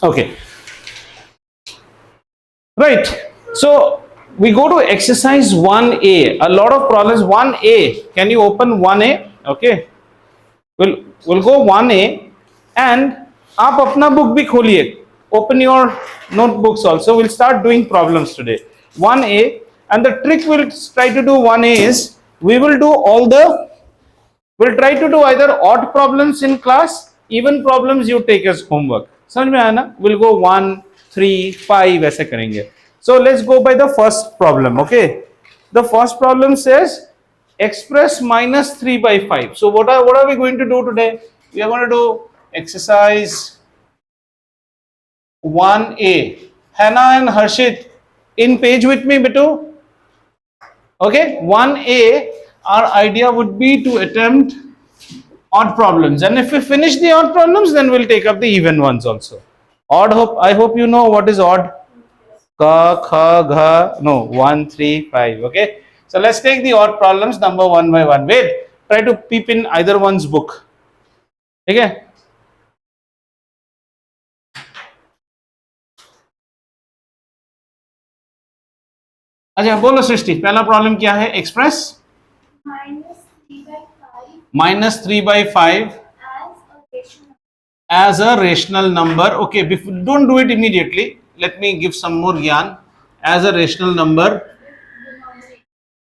Okay, right. So we go to exercise 1A. A lot of problems. 1A. Can you open 1A? Okay. We'll go 1A and आप अपना book भी खोलिए. Open your notebooks also. We'll start doing problems today. 1A, and the trick we'll try to do 1A is we'll try to do either odd problems in class, even problems you take as homework. समझ में आया ना? We'll go 1, 3, 5 ऐसे करेंगे. So let's go by the first problem. Okay. The first problem says express minus 3 by 5. So what are we going to do today? We are going to do exercise 1A. Hannah and Harshit, in page with me, Bitu. Okay, 1A, our idea would be to attempt odd problems, and if we finish the odd problems, then we'll take up the even ones also. I hope you know what is odd. Ka, kha, gha. No, 1, 3, 5. Okay. So let's take the odd problems number one by one. Wait, try to peep in either one's book. Okay. अच्छा बोलो सृष्टि, पहला problem क्या है? Express minus 3 by 5 as a rational number. Okay, don't do it immediately. Let me give some more gyan. As a rational number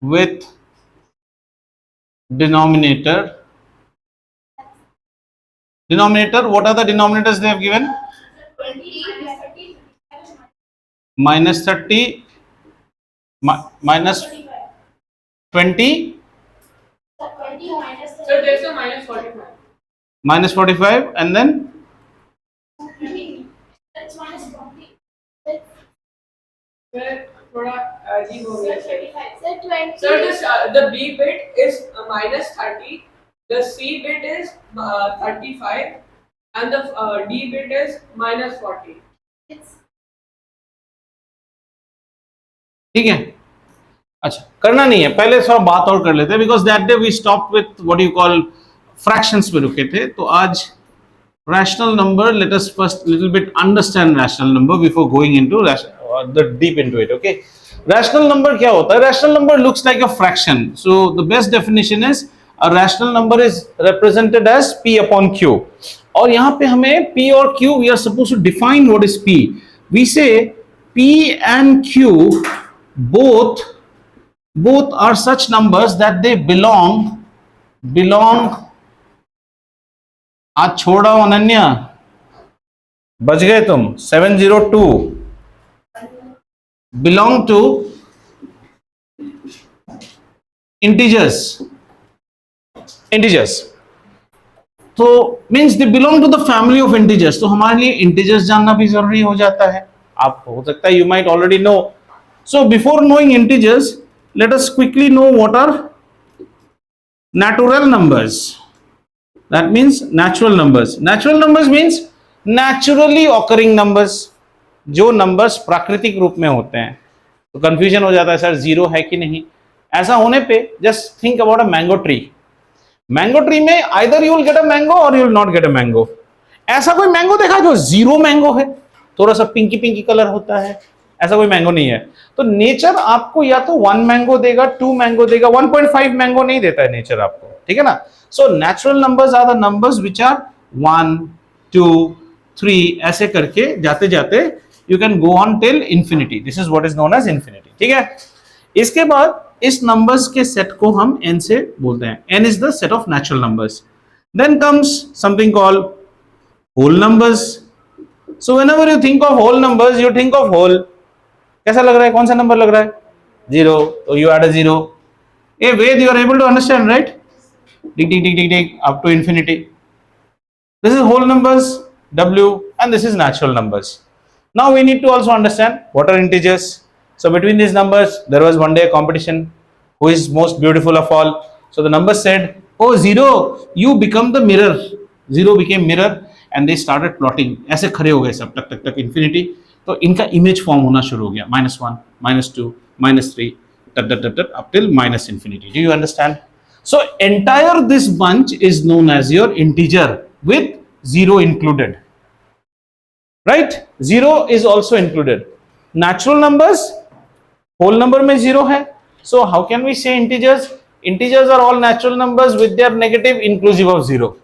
with denominator. What are the denominators they have given? Minus 30, minus 20. So there's a minus 45. Minus 45, and then That's minus 40. Where थोड़ा अजीब हो गया sir. So this the B bit is minus 30, the C bit is 35, and the D bit is minus 40. ठीक है. अच्छा, करना नहीं है, पहले थोड़ा बात और कर लेते हैं, because that day we stop with what you call fractions पे रुके थे. तो आज rational number, let us first little bit understand rational number before going into the deep into it. Okay, rational number क्या होता है? Rational number looks like a fraction. So the best definition is a rational number is represented as p upon q. और यहां पे हमें p और q, we are supposed to define what is p. We say p and q both are such numbers that they belong आज छोड़ा अनन्या, बच गए तुम. 702 belong to integers. तो means they belong to the family of integers. तो हमारे लिए integers जानना भी जरूरी हो जाता है. आप हो सकता है you might already know. So before knowing integers, let us quickly know what are natural numbers. That means natural numbers. Natural numbers means naturally occurring numbers. जो numbers प्राकृतिक रूप में होते हैं. तो confusion हो जाता है, सर जीरो है कि नहीं. ऐसा होने पे just think about a mango tree. Mango tree में either you will get a mango or you will not get a mango. ऐसा कोई mango देखा जो जीरो mango है, थोड़ा सा पिंकी कलर होता है? ऐसा कोई मैंगो नहीं है. तो नेचर आपको या तो 1 मैंगो देगा, 2 मैंगो देगा, 1.5 मैंगो नहीं देता है नेचर आपको. ठीक है ना? So natural numbers are the numbers which are 1, 2, 3 ऐसे करके जाते जाते you can go on till infinity. This is what is known as infinity. ठीक है. इसके बाद इस नंबर्स के सेट को हम n से बोलते हैं. n is the set of natural numbers. Then comes something called whole numbers. So whenever you think of whole numbers, you think of hole. कैसा लग रहा है? कौन सा नंबर लग रहा है? जीरो. तो यू ऐड अ जीरो. ए Ved, you are able to understand, right? Tick up to infinity. This is whole numbers w, and this is natural numbers. Now we need to also understand what are integers. So between these numbers there was one day a competition, who is most beautiful of all. So the numbers said, oh zero, you become the mirror. Zero became mirror and they started plotting. ऐसे खड़े हो गए सब, टक टक टक infinity. तो इनका इमेज फॉर्म होना शुरू हो गया. -1, -2, -3 up till minus infinity. Do you understand? So entire this bunch is known as your integer with zero included. right? Zero is also included. Natural numbers, whole number में zero है. So how can we say integers? Integers are all natural numbers with their negative inclusive of zero.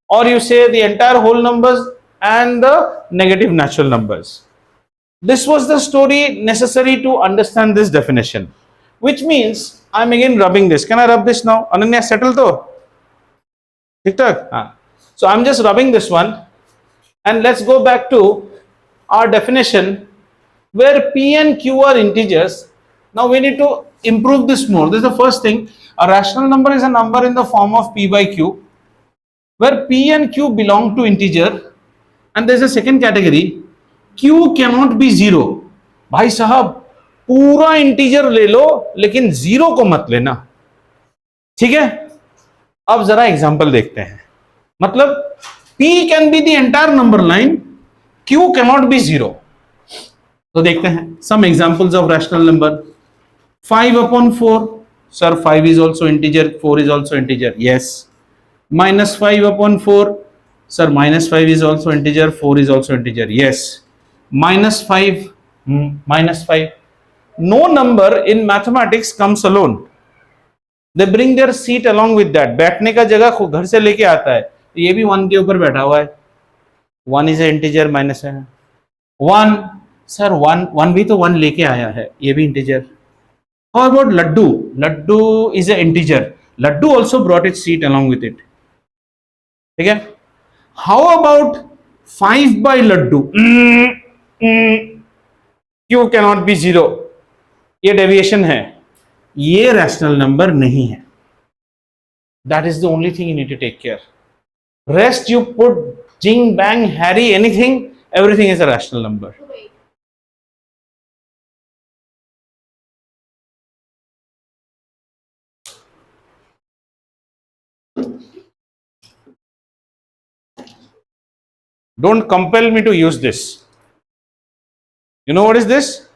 Or you say the entire whole numbers and the negative natural numbers. This was the story necessary to understand this definition, which means I'm again rubbing this. Can I rub this now? Ananya, settle to? ठीक ठाक? हाँ. So I'm just rubbing this one, and let's go back to our definition where P and Q are integers. Now we need to improve this more. This is the first thing. A rational number is a number in the form of P by Q, where P and Q belong to integer, and there is a second category. Q cannot be zero. भाई साहब पूरा integer ले लो लेकिन zero को मत लेना, ठीक है? अब जरा एग्जांपल देखते हैं. मतलब P can be the entire number line, Q cannot be zero. तो देखते हैं some examples of rational number. 5/4, sir 5 is also integer, 4 is also integer. Yes. -5/4, sir -5 is also integer, 4 is also integer. Yes. -5, -5. No number in mathematics comes alone. They bring their seat along with that. बैठने का जगह घर से लेके आता है. ये भी 1 के ऊपर बैठा हुआ है. 1 is a integer, माइनस है 1. सर 1 भी तो 1 लेके आया है, ये भी integer. How about laddu? Laddu is a integer. Laddu also brought its seat along with it. ठीक है? How about 5 by laddu? Q cannot be zero. ये डेविएशन है, ये रैशनल नंबर नहीं है. That is the only thing you need to take care. Rest you put jing bang harry anything, everything is a rational number. Don't compel me to use this. You know what is this?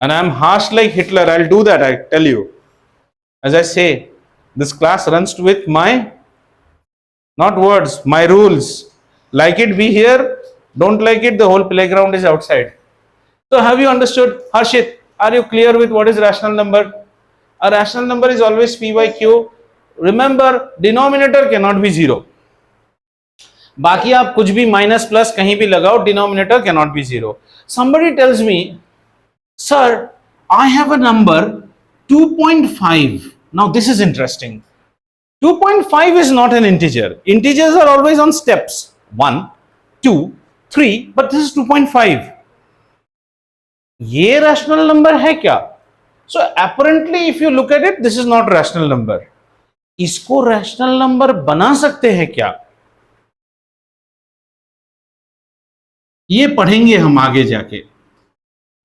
And I am harsh like Hitler. I'll do that, I tell you. As I say, this class runs with my, not words, my rules. Like it, be here. Don't like it, the whole playground is outside. So have you understood? Harshit, are you clear with what is rational number? A rational number is always P by Q. Remember, denominator cannot be zero. बाकी आप कुछ भी minus plus कहीं भी लगाओ, denominator cannot be zero. Somebody tells me, sir, I have a number 2.5. Now this is interesting. 2.5 is not an integer. Integers are always on steps. 1, 2, 3, but this is 2.5. ये rational number है क्या? So apparently if you look at it, this is not rational number. इसको rational number बना सकते हैं क्या? ये पढ़ेंगे हम आगे जाके.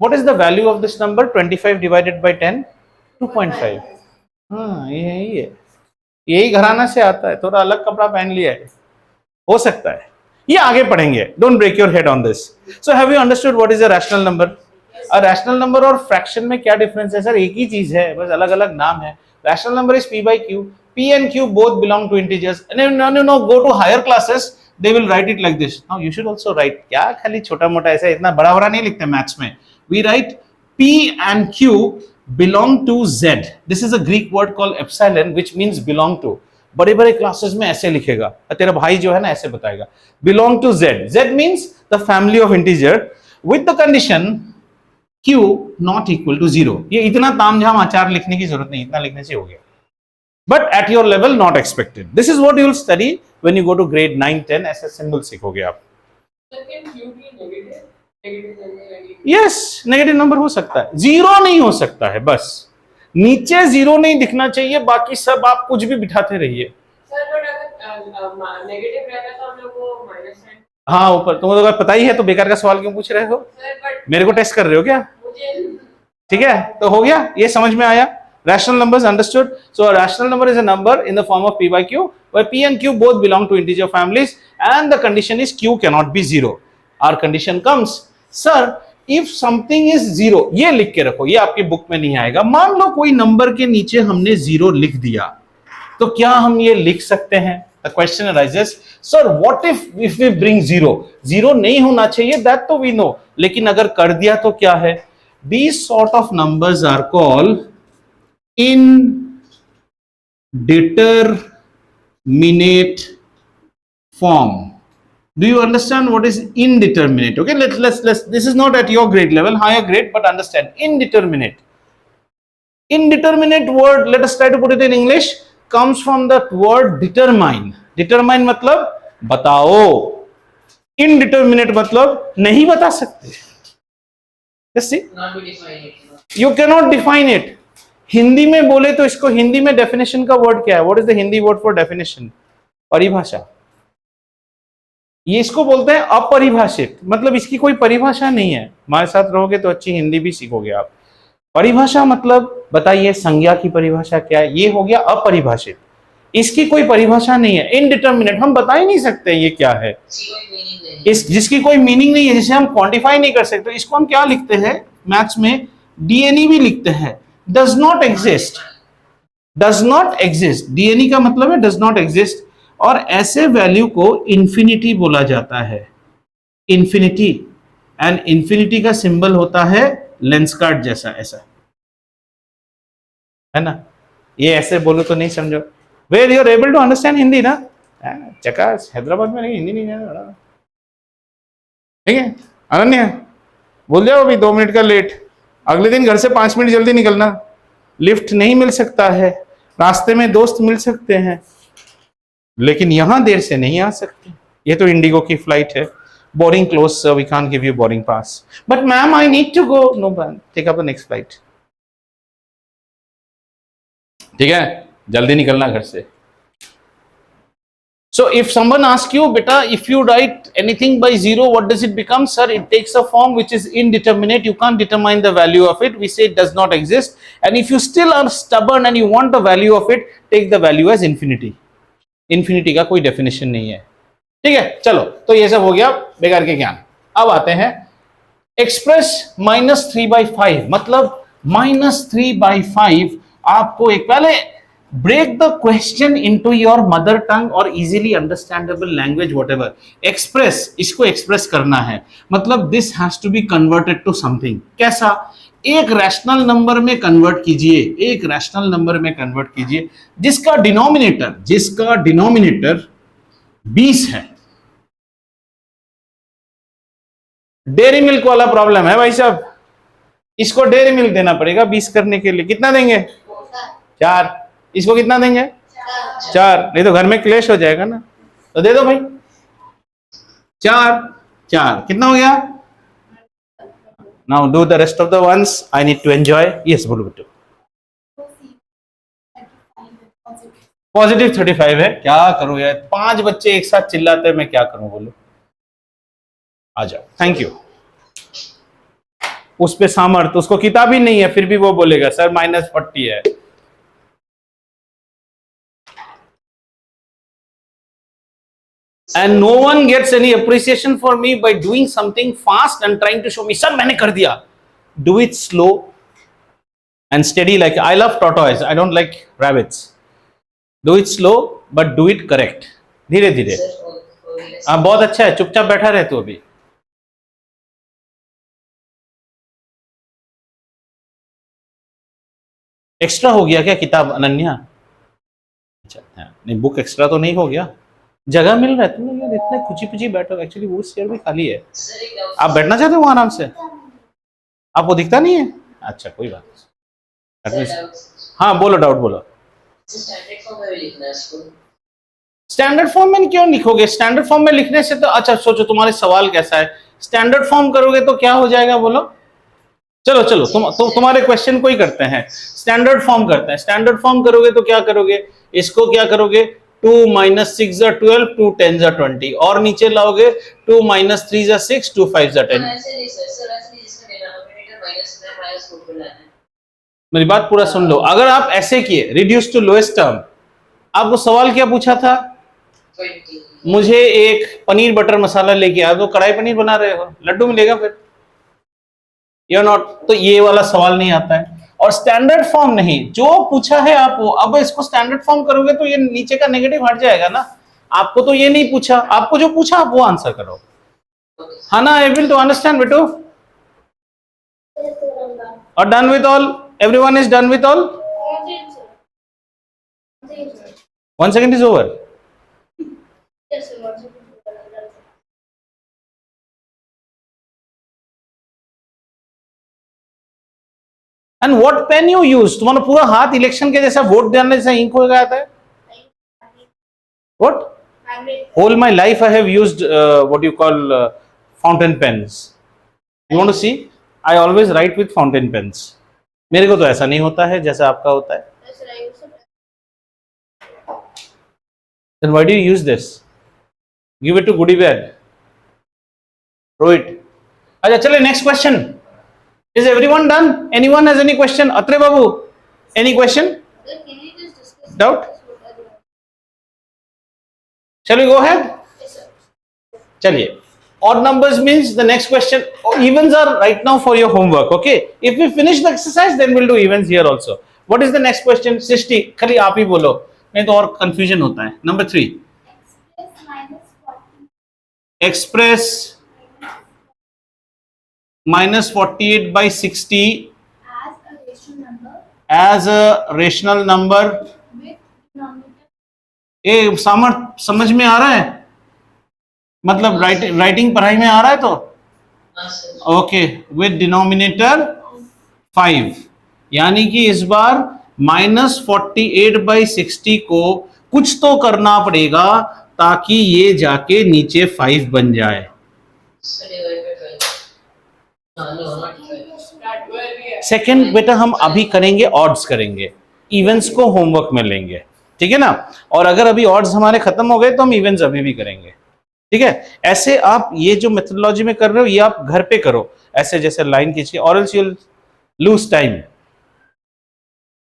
What is the value of this number? 25 divided by 10? 2.5. हाँ, यही है. यही घराना से आता है, थोड़ा अलग कपड़ा पहन लिया है, हो सकता है. ये आगे पढ़ेंगे. Don't break your head on this. So have you understood what is a rational number? A rational number और fraction में क्या difference है? सर एक ही चीज है, बस अलग अलग नाम है. Rational number is P by Q. P and Q both belong to integers. And no, go to higher classes. They will write it like this. Now you should also write. क्या खाली छोटा मोटा ऐसा इतना बड़ा बड़ा नहीं लिखते मैथ्स में. We write P and Q belong to Z. This is a Greek word called epsilon, which means belong to. बड़े बड़े क्लासेस में ऐसे लिखेगा. तेरा भाई जो है ना ऐसे बताएगा. Belong to Z. Z means the family of integer with the condition Q not equal to 0. ये इतना तामझाम आचार लिखने की जरूरत नहीं, इतना लिखने से हो गया. But at your level not expected. This is what you will study when you go to grade 9, 10. ऐसे सिंबल सीखोगे आप. Yes, नेगेटिव नंबर हो सकता है, जीरो नहीं हो सकता है. बस नीचे जीरो नहीं दिखना चाहिए, बाकी सब आप कुछ भी बिठाते रहिए. सर बट नेगेटिव रहता तो हम लोग को माइनस साइन. हाँ ऊपर तुमको तो पता ही है, तो बेकार का सवाल क्यों पूछ रहे हो? मेरे को टेस्ट कर रहे हो क्या? ठीक है, तो हो गया, ये समझ में आया. Rational numbers understood. So a rational number is a number in the form of P by Q, where P and Q both belong to integer families, and the condition is Q cannot be zero. Our condition comes, sir, if something is zero, ये लिख के रखो, ये आपके book में नहीं आएगा. मान लो कोई नंबर के नीचे हमने जीरो लिख दिया, तो क्या हम ये लिख सकते हैं? The question arises, sir, what if we bring zero? Zero नहीं होना चाहिए, that तो we know. लेकिन अगर कर दिया तो क्या है? These sort of numbers are called indeterminate form. Do you understand what is indeterminate? Okay, let's this is not at your grade level, higher grade, but understand indeterminate. Indeterminate word, let us try to put it in English, comes from the word determine. Determine मतलब बताओ, indeterminate मतलब नहीं बता सकते. Just see, you cannot define it. Hindi में बोले तो इसको हिंदी में definition का word क्या है? What is the Hindi word for definition? परिभाषा. ये इसको बोलते हैं अपरिभाषित, मतलब इसकी कोई परिभाषा नहीं है. हमारे साथ रहोगे तो अच्छी हिंदी भी सीखोगे आप. परिभाषा मतलब बताइए संज्ञा की परिभाषा क्या है? ये हो गया अपरिभाषित. इसकी कोई परिभाषा नहीं है. इनडिटर्मिनेट हम बता ही नहीं सकते ये क्या है, इस जिसकी कोई मीनिंग नहीं है, जिसे हम क्वांटिफाई नहीं कर सकते. इसको हम क्या लिखते हैं मैथ्स में? डीएनई भी लिखते हैं, does not exist. Does not exist, DNE का मतलब है डज नॉट एग्जिस्ट. और ऐसे वैल्यू को इंफिनिटी बोला जाता है. इंफिनिटी, एंड इंफिनिटी का सिंबल होता है लेंस कार्ड जैसा, ऐसा है ना. ये ऐसे बोलो तो नहीं समझो. Where you are able to understand Hindi ना? चकास, हैदराबाद में नहीं, हिंदी नहीं जाना. ठीक है अनन्या, बोल जाओ अभी 2 मिनट का लेट. अगले दिन घर से 5 मिनट जल्दी निकलना. लिफ्ट नहीं मिल सकता है, रास्ते में दोस्त मिल सकते हैं, लेकिन यहां देर से नहीं आ सकते. ये तो इंडिगो की फ्लाइट है. Boarding close sir, we can't give you boarding pass. But ma'am I need to go. No ma'am, take up the next flight. ठीक है, जल्दी निकलना घर से. So if someone asks you, beta, if you write anything by zero, what does it become? Sir, it takes a form which is indeterminate. You can't determine the value of it. We say it does not exist. And if you still are stubborn and you want the value of it, take the value as infinity. Infinity का कोई definition नहीं है. ठीक है, चलो, तो ये सब हो गया बेकार के ज्ञान. अब आते हैं एक्सप्रेस -3/5, मतलब -3/5. आपको एक पहले break the question into your mother tongue or easily understandable language, whatever. Express, इसको express करना है, मतलब this has to be converted to something. कैसा? एक रैशनल नंबर में कन्वर्ट कीजिए, एक रैशनल नंबर में कन्वर्ट कीजिए जिसका डिनोमिनेटर 20 है. डेयरी मिल्क वाला प्रॉब्लम है भाई साहब. इसको डेयरी मिल्क देना पड़ेगा 20 करने के लिए. कितना देंगे? 4. इसको कितना देंगे? 4. नहीं तो घर में क्लेश हो जाएगा ना. तो दे दो भाई 4. कितना हो गया? Now do the rest of the ones. I need to enjoy. Yes बोलो बेटो. पॉजिटिव 35 है. क्या करूं यार, 5 बच्चे एक साथ चिल्लाते हैं, मैं क्या करूं बोलो. आ जाओ. Thank you. उस पे सामर्थ, उसको किताब ही नहीं है, फिर भी वो बोलेगा सर -40 है. And no one gets any appreciation for me by doing something fast and trying to show me, sir मैंने कर दिया. Do it slow and steady. Like I love tortoise, I don't like rabbits. Do it slow but do it correct. धीरे धीरे. हाँ बहुत अच्छा है, चुपचाप बैठा रहे तू अभी. एक्स्ट्रा हो गया क्या किताब अनन्या? अच्छा नहीं, बुक एक्स्ट्रा तो नहीं हो गया. जगह मिल रहा है तुम्हें यार, इतने खुची बैठो. एक्चुअली वो चेयर भी खाली है. आप बैठना चाहते हो आराम से? आपको दिखता नहीं है? अच्छा कोई बात नहीं. हाँ बोलो, डाउट बोलो. स्टैंडर्ड फॉर्म में क्यों लिखोगे? स्टैंडर्ड फॉर्म में लिखने से तो, अच्छा सोचो तुम्हारे सवाल कैसा है. स्टैंडर्ड फॉर्म करोगे तो क्या हो जाएगा बोलो. चलो तुम्हारे क्वेश्चन को ही करते हैं. स्टैंडर्ड फॉर्म करते हैं. स्टैंडर्ड फॉर्म करोगे तो क्या करोगे? इसको क्या करोगे? 2 - 6 = 12, 2 × 10 = 20. और नीचे लाओगे 2 - 3 = 6, 2 × 5 = 10. मेरी बात पूरा सुन लो. अगर आप ऐसे किए, रिड्यूस टू लोएस्ट टर्म. आपको सवाल क्या पूछा था? मुझे एक पनीर बटर मसाला लेके आ दो. कढ़ाई पनीर बना रहे हो, लड्डू मिलेगा फिर? You not. तो ये वाला सवाल नहीं आता है. और स्टैंडर्ड फॉर्म नहीं, जो पूछा है आप वो. अब इसको स्टैंडर्ड फॉर्म करोगे तो ये नीचे का नेगेटिव हट जाएगा ना. आपको तो ये नहीं पूछा, आपको जो पूछा आप वो आंसर करो. Hana, able to understand, Bitu? Or done with all? Everyone is done with all? 1 second is over. And what pen you use? तुम्हारा पूरा हाथ इलेक्शन के जैसा वोट डालने जैसा इंक हो गया था. What? All my life I have used what you call fountain pens. You want to see? I always write with fountain pens. मेरे को तो ऐसा नहीं होता है जैसा आपका होता है. Then why do you use this? Give it to goodie bag. Throw it. अच्छा चले next question. Is everyone done? Anyone has any question? Atre Babu, any question? Doubt? Shall we go ahead? Yes, sir. चलिए. Odd numbers means the next question. Evens are right now for your homework. Okay. If we finish the exercise, then we'll do evens here also. What is the next question? Srishti, खाली आप ही बोलो. नहीं तो और confusion होता है. Number 3. Express minus 48 by 60 as a rational number. ए सामर समझ में आ रहा है? मतलब राइटिंग पढ़ाई में आ रहा है तो ओके. विद डिनोमिनेटर 5, यानी कि इस बार -48/60 को कुछ तो करना पड़ेगा ताकि ये जाके नीचे 5 बन जाए. सेकंड बेटा हम अभी करेंगे, ऑड्स करेंगे, इवेंट्स को होमवर्क में लेंगे, ठीक है ना. और अगर अभी ऑड्स हमारे खत्म हो गए तो हम इवेंट्स अभी भी करेंगे, ठीक है. ऐसे आप ये जो मेथोडोलॉजी में कर रहे हो ये आप घर पे करो, ऐसे जैसे लाइन खींचिए, और else you will lose time.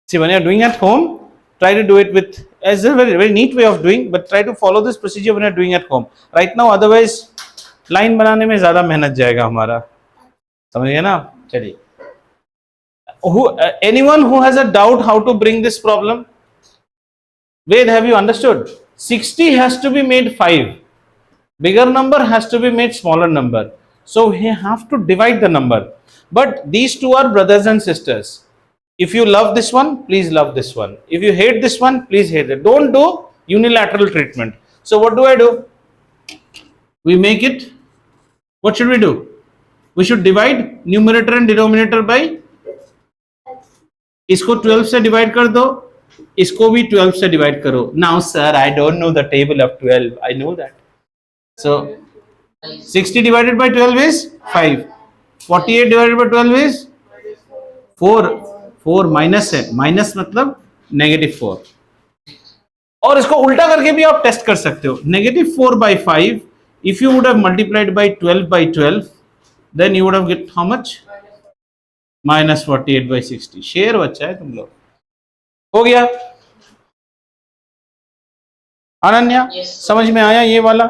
See, when you are doing at home, try to do it with as a very neat way of doing, but try to follow this procedure when you are doing at home right now. Otherwise, line बनाने में ज्यादा मेहनत जाएगा हमारा, समझिए ना. चलिए. Anyone who has a doubt how to bring this problem? Ved, have you understood? 60 has to be made 5. Bigger number has to be made smaller number. So we have to divide the number. But these two are brothers and sisters. If you love this one, please love this one. If you hate this one, please hate it. Don't do unilateral treatment. So what do? We make it. What should we do? We should divide numerator and denominator by. इसको 12 से divide कर दो, इसको भी 12 से divide करो. Now sir, I don't know the table of 12. I know that. So 60 divided by 12 is 5. 48 divided by 12 is 4. 4 minus है, minus मतलब -4. और इसको उल्टा करके भी आप टेस्ट कर सकते हो. -4/5. If you would have multiplied by 12/12, then you would have get how much? -48/60. Share बच्चा है तुम लोग. हो गया अनन्या? समझ में आया ये वाला?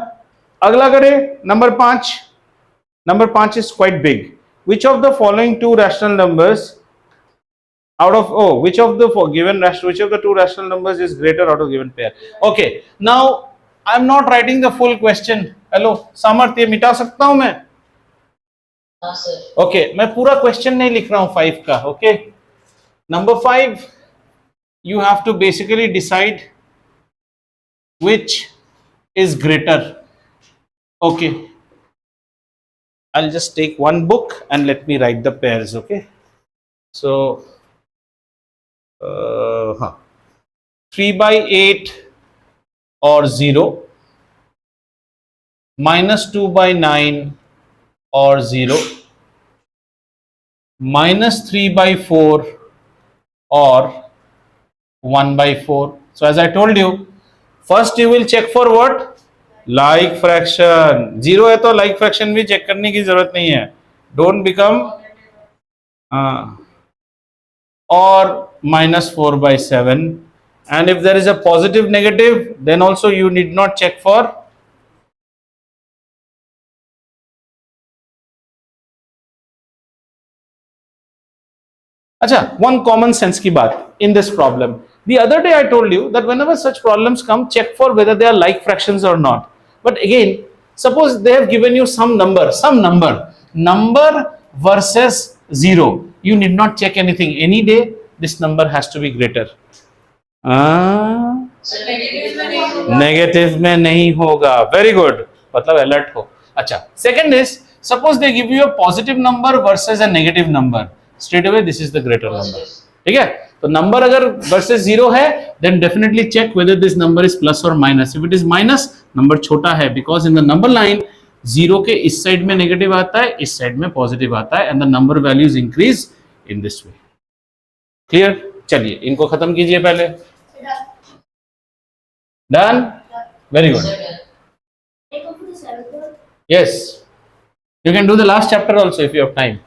अगला करें number 5. Number 5 is quite big. Which of the following two rational numbers out of which of the two rational numbers is greater out of given pair? Okay, now I'm not writing the full question. Hello सामर्थ, ये मिटा सकता हूं मैं? Okay, मैं पूरा question नहीं लिख रहा हूं 5 का. Okay, number 5 you have to basically decide which is greater. Okay, I'll just take one book and let me write the pairs. Okay, so 3/8 or 0, -2/9 or 0, -3/4 or 1/4. So as I told you, first you will check for what? Like fraction. 0 है तो like fraction भी check करने की जरूरत नहीं है. Don't become or -4/7. And if there is a positive negative, then also you need not check for. अच्छा, one common sense की बात in this problem. The other day I told you that whenever such problems come, check for whether they are like fractions or not. But again, suppose they have given you some number versus 0. You need not check anything. Any day, this number has to be greater. Negative में नहीं होगा. Very good, मतलब alert हो. अच्छा, second is suppose they give you a positive number versus a negative number, straight away this is the greater number. ठीक है, तो number अगर वर्सेस 0 है, then definitely check whether this number is plus और minus. If it is minus, number छोटा है, because in the number line 0 के इस साइड में नेगेटिव आता है, इस साइड में पॉजिटिव आता है, and the number values increase in this way. Clear? चलिए इनको खत्म कीजिए पहले. Done? Very good. Yes. You can do the last chapter also if you have time.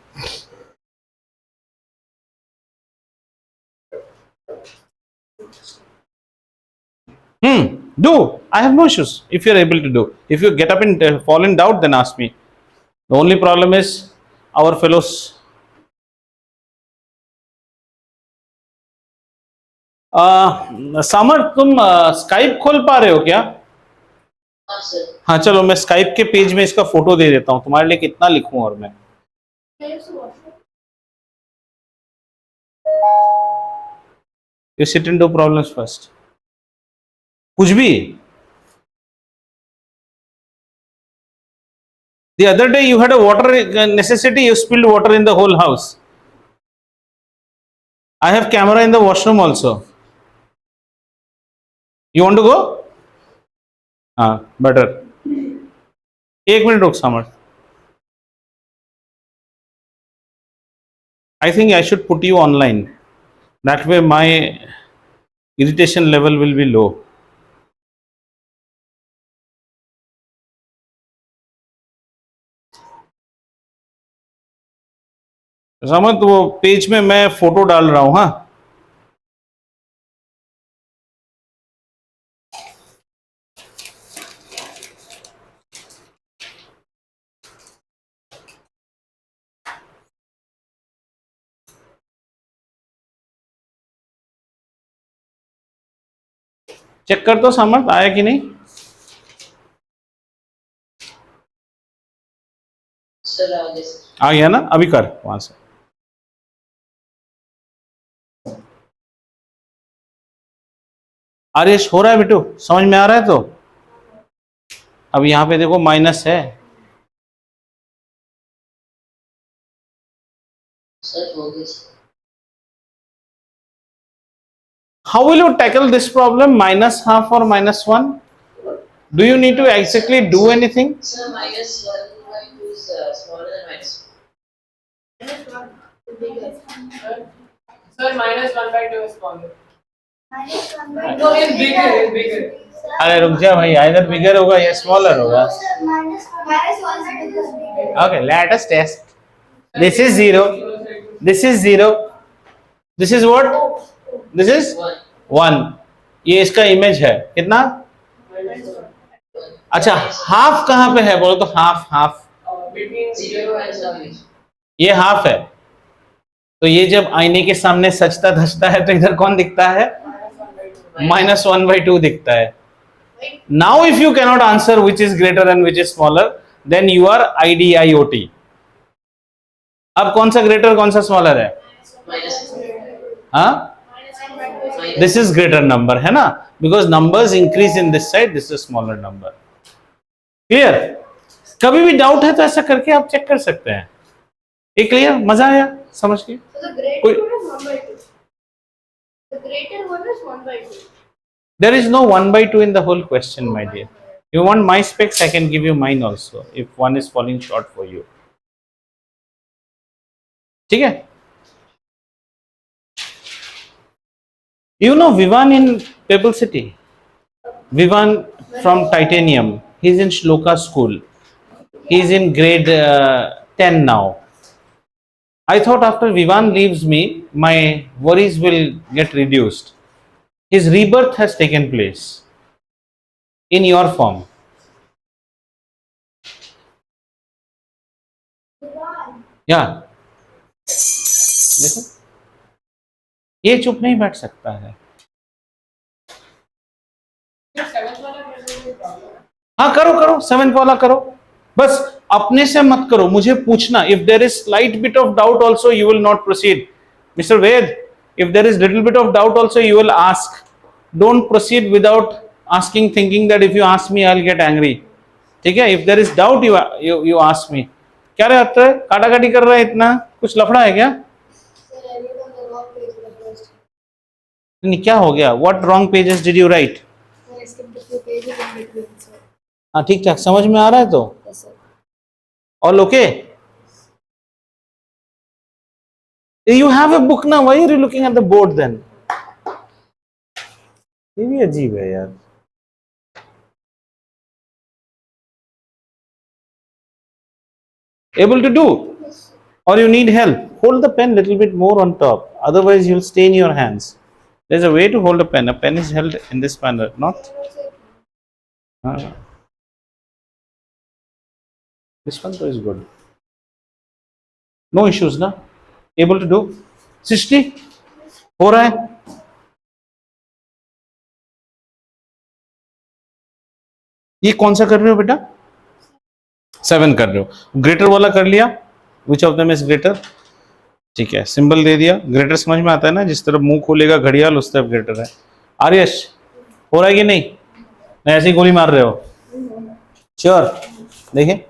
Do. I have no issues if you are able to do. If you get up and fall in doubt, then ask me. The only problem is our fellows. Summer, तुम Skype खोल पा रहे हो क्या? हाँ चलो, मैं Skype के पेज में इसका फोटो दे देता हूँ. तुम्हारे लिए कितना लिखूं और मैं. You sit and do problems first. कुछ भी. The other day you had a water necessity. You spilled water in the whole house. I have camera in the washroom also. You want to go? हाँ, better. एक minute रुक summer. I think I should put you online. That way my irritation level will be low. समझ, तो वो page में मैं photo डाल रहा हूँ. हाँ, चेक कर दो समर्थ, आया कि नहीं. आ गया ना? अभी कर वहां से. आर्यश हो रहा है बेटू? समझ में आ रहा है? तो अब यहाँ पे देखो माइनस है. How will you tackle this problem? Minus half or minus 1? Do you need to exactly do anything? Sir, minus 1 by 2 is smaller than minus 1. Sir, minus 1 by 2 is smaller. No, it's bigger. It's bigger. अरे रुक जा भाई, either bigger होगा या smaller होगा. Okay, let us test. This is 0. This is 0. This is what? This is 1. ये इसका image है कितना? अच्छा, हाफ कहाँ पे है बोलो तो? Half half Between 0 and 1. ये हाफ है. तो ये जब आईने के सामने सजता धजता है तो इधर कौन दिखता है? minus 1 by 2 दिखता है. Now if you cannot answer which is greater and which is smaller, then you are IDIOT. अब कौन सा ग्रेटर कौन सा स्मॉलर है? हाँ, दिस इज ग्रेटर नंबर है ना, because numbers increase in this side, this is smaller number. Clear? कभी भी डाउट है तो ऐसा करके आप चेक कर सकते हैं. ये क्लियर? मजा आया समझ के? There is no 1 by 2 in the whole question, my dear. You want my specs, I can give you mine also if one is falling short for you. ठीक है? You know Vivan in Pebble City? Vivan from Titanium. He's in Shloka school. He's in grade 10 now. I thought after Vivan leaves me, my worries will get reduced. His rebirth has taken place in your form. Yeah. देखो, ये चुप नहीं बैठ सकता है. हाँ करो करो, 7th वाला करो, बस अपने से मत करो, मुझे पूछना. If there is slight bit of doubt also you will not proceed. Mister Ved, if there is little bit of doubt also you will ask. Don't proceed without asking, thinking that if you ask me I'll get angry. ठीक है? If there is doubt you ask me. क्या रे आता है, काटा काटी कर रहा है इतना, कुछ लफड़ा है क्या? नहीं, क्या हो गया? What wrong pages did you write? हाँ ठीक ठाक समझ में आ रहा है तो? All okay? You have a book now. Why are you looking at the board then? ये भी अजीब है यार. Able to do? Or you need help? Hold the pen little bit more on top. Otherwise, you'll stain your hands. There's a way to hold a pen. A pen is held in this manner, not. This one though is good. No issues, na? Able to do? 60? हो रहा है? ये कौन सा कर रहे हो बेटा? 7 कर रहे हो. ग्रेटर वाला कर लिया. Which of them is greater? ठीक है, सिंबल दे दिया. ग्रेटर समझ में आता है ना, जिस तरफ मुंह खोलेगा घड़ियाल उस तरफ ग्रेटर है. आर्यश हो रहा है कि नहीं? नहीं ऐसे ही गोली मार रहे हो? श्योर? देखिए,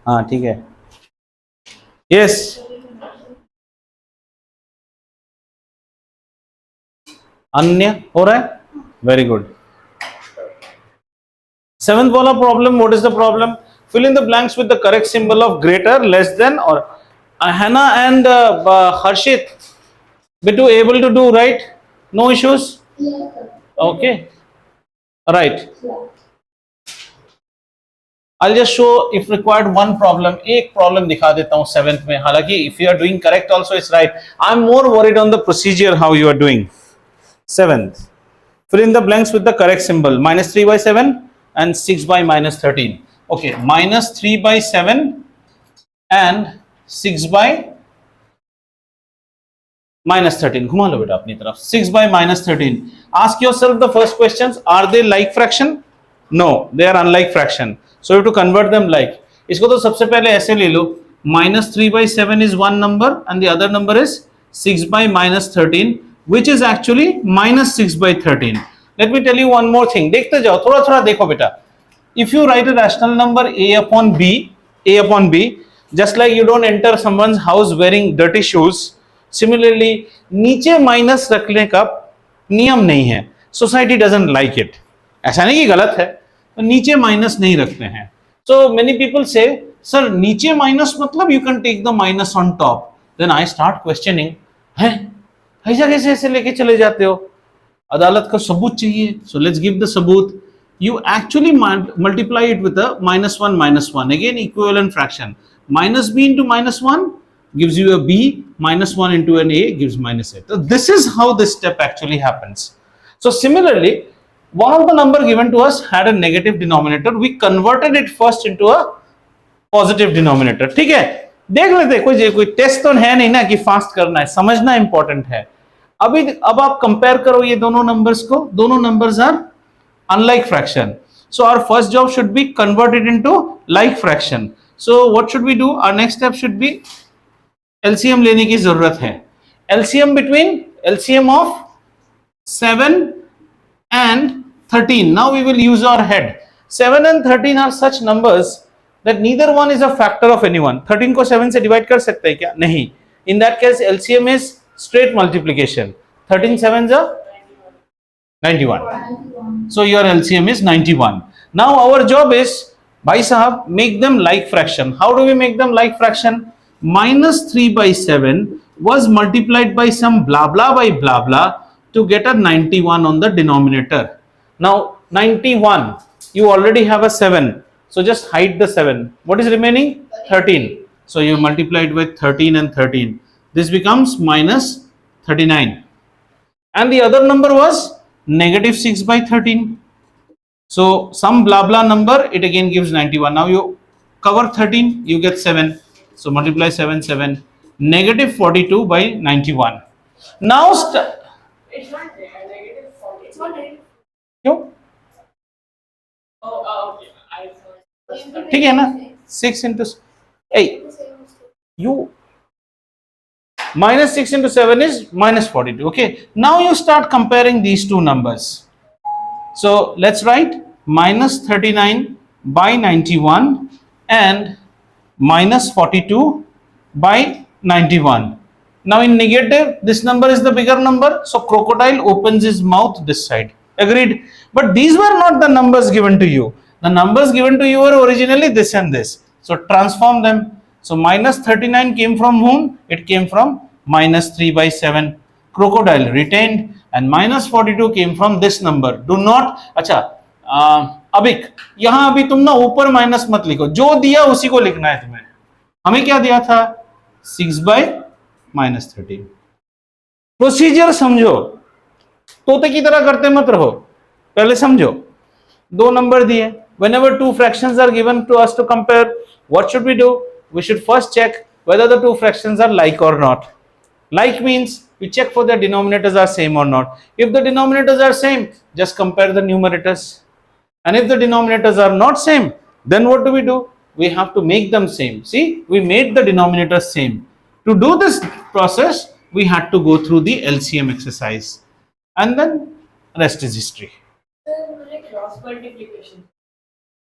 हाँ ठीक है. यस. अन्य हो रहा है? Very good. 7th वाला problem, what is the problem? Fill in the blanks with the correct symbol of greater, less than, or Hannah and Harshit, Bitu able to do, right? No issues? Okay. Right. I'll just show if required one problem. एक problem दिखा देता हूँ 7th में. हालांकि if you are doing correct also it's right. I'm more worried on the procedure how you are doing. 7th. Fill in the blanks with the correct symbol. -3/7 and 6/-13. Okay, -3/7 and 6/-13. घुमा लो बेटा अपनी तरफ. 6/-13. Ask yourself the first questions. Are they like fraction? No, they are unlike fraction. So you have to convert them like. इसको तो सबसे पहले ऐसे ले लो. -3/7 is one number and the other number is 6/-13, which is actually -6/13. Let me tell you one more thing. देखते जाओ, थोड़ा थोड़ा देखो बेटा. If you write a rational number a upon b, just like you don't enter someone's house wearing dirty shoes, similarly नीचे minus रखने का नियम नहीं है. Society doesn't like it. ऐसा नहीं कि गलत है, तो नीचे माइनस नहीं रखते हैं. So many people say sir नीचे माइनस मतलब you can take the minus on top. Then I start questioning, है ऐसा कैसे ऐसे लेके चले जाते हो? अदालत का सबूत चाहिए. सो लेट्स गिव द सबूत. You actually multiply it with a -1, again equivalent fraction. Minus b into -1 gives you a b, -1 into an a gives -a. So this is how this step actually happens. So similarly, one of the number given to us had a negative denominator. We converted it first into a positive denominator. ठीक है, देख लेते. कोई test तो है नहीं ना कि फास्ट करना है, समझना इंपॉर्टेंट है. अब आप कंपेयर करो ये दोनों नंबर्स को. दोनों numbers are unlike fraction. So our first job should be converted into like fraction. So what should we do? Our next step should be LCM लेने की जरूरत है. LCM of 7 and 13. Now we will use our head. 7 and 13 are such numbers that neither one is a factor of anyone. 13 को 7 से divide कर सकते हैं क्या? नहीं. In that case LCM is straight multiplication. 13 7s are 91. So your LCM is 91. Now our job is, bhai sahab, make them like fraction. How do we make them like fraction? -3/7 was multiplied by some blah blah by blah blah to get a 91 on the denominator. Now 91, you already have a 7, so just hide the 7. What is remaining? 13. So you multiply it with 13 and 13. This becomes -39. And the other number was -6/13. So some blah blah number, it again gives 91. Now you cover 13, you get 7. So multiply 7 7. -42/91. Now It's not there. -40. It's not there. क्यों? Oh, okay. I ठीक है ना, 6 into 8, you minus 6 into 7 is minus 42. Okay, now you start comparing these two numbers. So let's write minus 39 by 91 and minus 42 by 91. Now in negative, this number is the bigger number, so crocodile opens his mouth this side. Agreed? But these were not the numbers given to you. The numbers given to you were originally this and this. So transform them. So minus 39 came from whom? It came from minus 3 by 7. Crocodile retained, and minus 42 came from this number. Do not, अच्छा अबिक, यहां अभी तुम ना ऊपर minus मत लिखो, जो दिया उसी को लिखना है तुम्हें. हमें क्या दिया था? 6 by minus 13. प्रोसीजर समझो, तोते की तरह करते मत रहो, पहले समझो. दो नंबर दिए, whenever two fractions are given to us to compare, what should we do? We should first check whether the two fractions are like or not. Like means we check for the denominators are same or not. If the denominators are same, just compare the numerators. And if the denominators are not same, then what do? We have to make them same. See, we made the denominators same. To do this process, we had to go through the LCM exercise. And then rest is history. Cross multiplication.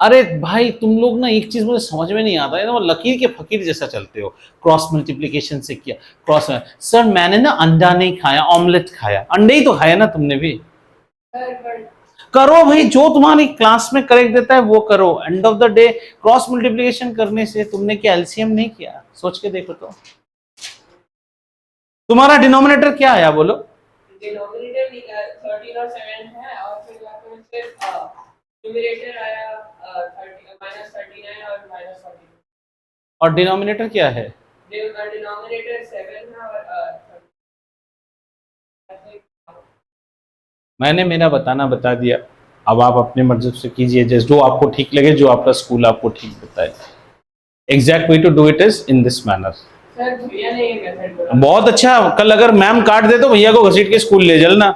अरे भाई, तुम लोग ना एक चीज मुझे समझ में नहीं आता है ना, लकीर के फकीर जैसा चलते हो. क्रॉस मल्टीप्लिकेशन से किया, क्रॉस. सर मैंने ना अंडा नहीं खाया, ऑमलेट खाया. अंडे ही तो खाया ना तुमने भी. करो भाई, जो तुम्हारी क्लास में करेक्ट देता है वो करो. And of the day cross multiplication करने से तुमने क्या एलसीएम नहीं किया? सोच के देखो तो. तुम्हारा डिनोमिनेटर क्या आया बोलो? डिनोमिनेटर 13 और 7 है, और फिर न्यूमरेटर आया -39 और -42. और डिनोमिनेटर क्या है? डिनोमिनेटर 7 है और मैंने मेरा बताना बता दिया. अब आप अपने मर्जी से कीजिए, जो आपको ठीक लगे, जो आपका स्कूल आपको ठीक बताए. Exact way to do it is in this manner. Sir भैया ने ये मेथड बोला. बहुत अच्छा. कल अगर मैम काट दे तो भैया को घसीट के स्कूल ले चलना.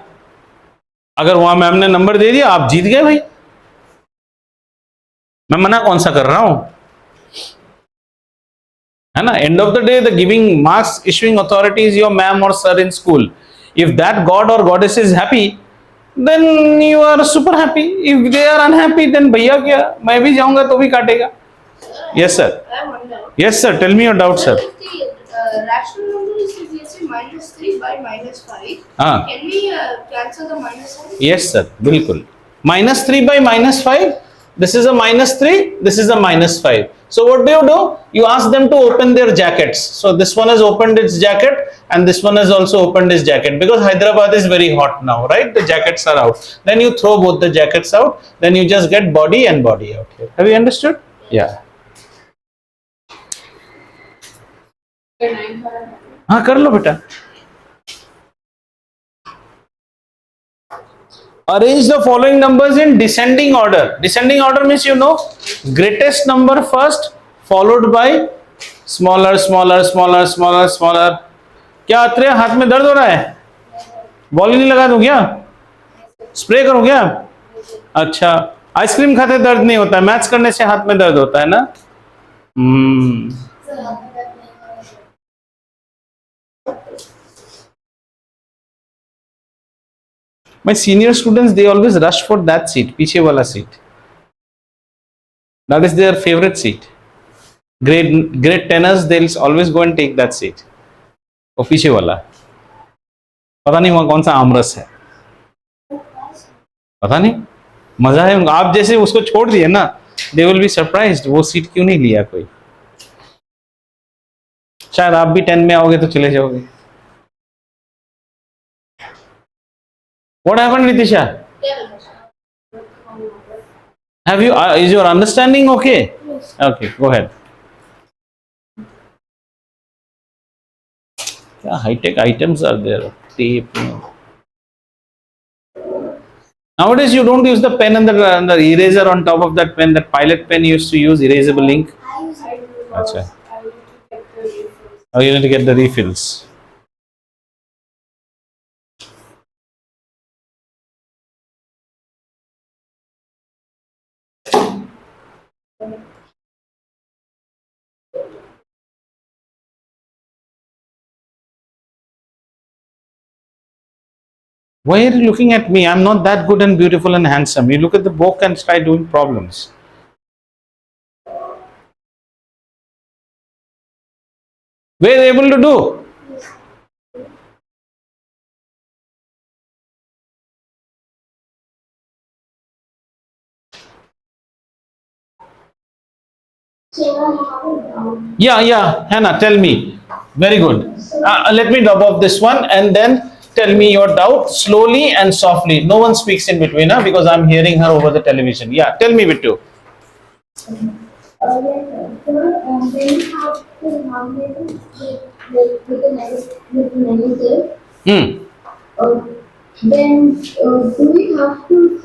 अगर वहां मैम ने नंबर दे दिया, आप जीत गए भाई. मैं मना कौन सा कर रहा हूं, है ना. End of the day the giving marks issuing authority is your ma'am और sir in school. If that god और goddess is happy, then you are super happy. If they are unhappy, देन भैया क्या, मैं भी जाऊंगा तो भी काटेगा. Yes sir. Yes sir, tell me your doubt sir. Rational number is obviously -3 by -5. हाँ. Can we cancel the minus sign? Yes sir, बिल्कुल. -3 by -5. This is a -3. This is a -5. So what do? You ask them to open their jackets. So this one has opened its jacket, and this one has also opened his jacket, because Hyderabad is very hot now, right? The jackets are out. Then you throw both the jackets out. Then you just get body and body out here. Have you understood? Yeah. हाँ कर लो बेटा. Arrange the following numbers in descending order. Descending order means, you know, greatest number first, followed by smaller, smaller, smaller, smaller, smaller. क्या अत्रे, हाथ में दर्द हो रहा है? बॉल नहीं लगा दूं क्या? स्प्रे करूं क्या? अच्छा, आइसक्रीम खाते दर्द नहीं होता है, मैथ्स करने से हाथ में दर्द होता है ना. My senior students, they always rush for that seat, पीछे वाला seat. That is their favorite seat. Grade 10ers, they'll always go and take that seat. वो पीछे वाला. पता नहीं वहाँ कौन सा आमरस है, पता नहीं. मजा है. आप जैसे उसको छोड़ दिए ना, they will be surprised. वो सीट क्यों नहीं लिया कोई. शायद आप भी 10 में आओगे तो चले जाओगे. What happened, Nitisha? Have you? Is your understanding okay? Yes. Okay, go ahead. क्या high-tech items are there? Tape. Nowadays, you don't use the pen and the eraser on top of that pen. That pilot pen you used to use, erasable ink. Achha. Oh, you need to get the refills. Why are you looking at me? I'm not that good and beautiful and handsome. You look at the book and try doing problems. We're able to do. Yeah, Hannah, tell me. Very good. Let me drop off this one and then tell me your doubt slowly and softly. No one speaks in between her because I'm hearing her over the television. Yeah, tell me, Vittu. Then you have to nominate it with the negative. Then do we have to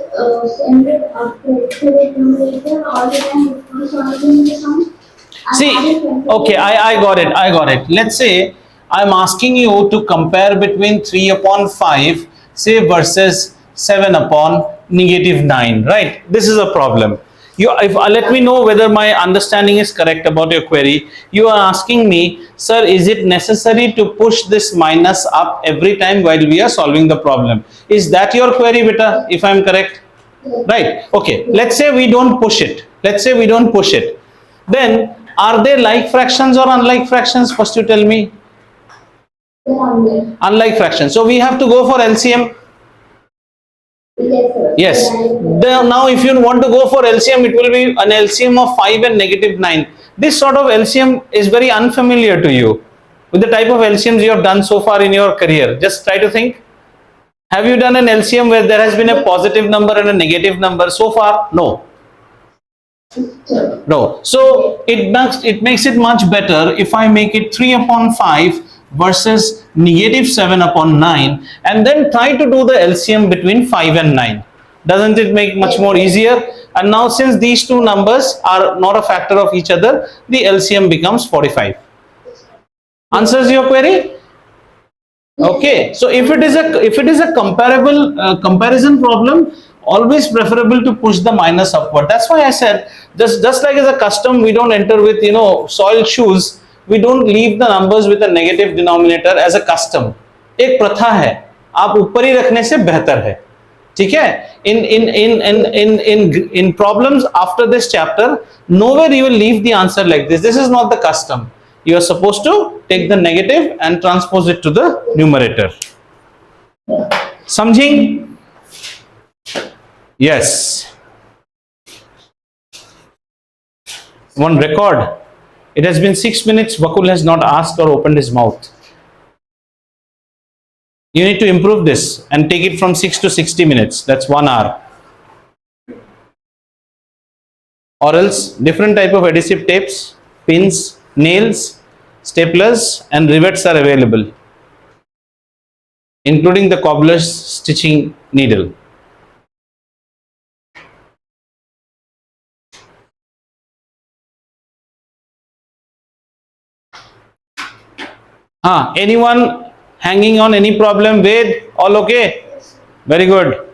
send it after to the numerator all the time before solving the sum? See, okay, I got it. Let's say I'm asking you to compare between 3 upon 5, say, versus 7 upon negative 9, right? This is a problem. Let me know whether my understanding is correct about your query. You are asking me, sir, is it necessary to push this minus up every time while we are solving the problem? Is that your query, beta, if I'm correct? Right, okay, let's say we don't push it. Then, are they like fractions or unlike fractions? First you tell me. Unlike fractions. So we have to go for LCM. Yes. Now if you want to go for LCM, it will be an LCM of 5 and negative 9. This sort of LCM is very unfamiliar to you. With the type of LCMs you have done so far in your career, just try to think. Have you done an LCM where there has been a positive number and a negative number so far? No. So it makes it much better if I make it 3 upon 5 versus negative 7 upon 9 and then try to do the LCM between 5 and 9. Doesn't it make much more easier? And now since these two numbers are not a factor of each other, the LCM becomes 45. Answers your query? Okay, so if it is a comparable comparison problem, always preferable to push the minus upward. That's why I said just like as a custom, we don't enter with soiled shoes. We don't leave the numbers with a negative denominator as a custom. एक प्रथा है, आप ऊपर ही रखने से बेहतर है, ठीक है? In problems after this chapter, nowhere you will leave the answer like this. This is not the custom. You are supposed to take the negative and transpose it to the numerator. Samjhing? Yes. One record. It has been 6 minutes. Vakul has not asked or opened his mouth. You need to improve this and take it from 6 to 60 minutes. That's 1 hour. Or else different type of adhesive tapes, pins, nails, staplers and rivets are available, including the cobbler's stitching needle. Anyone hanging on any problem? Ved, all okay? Very good.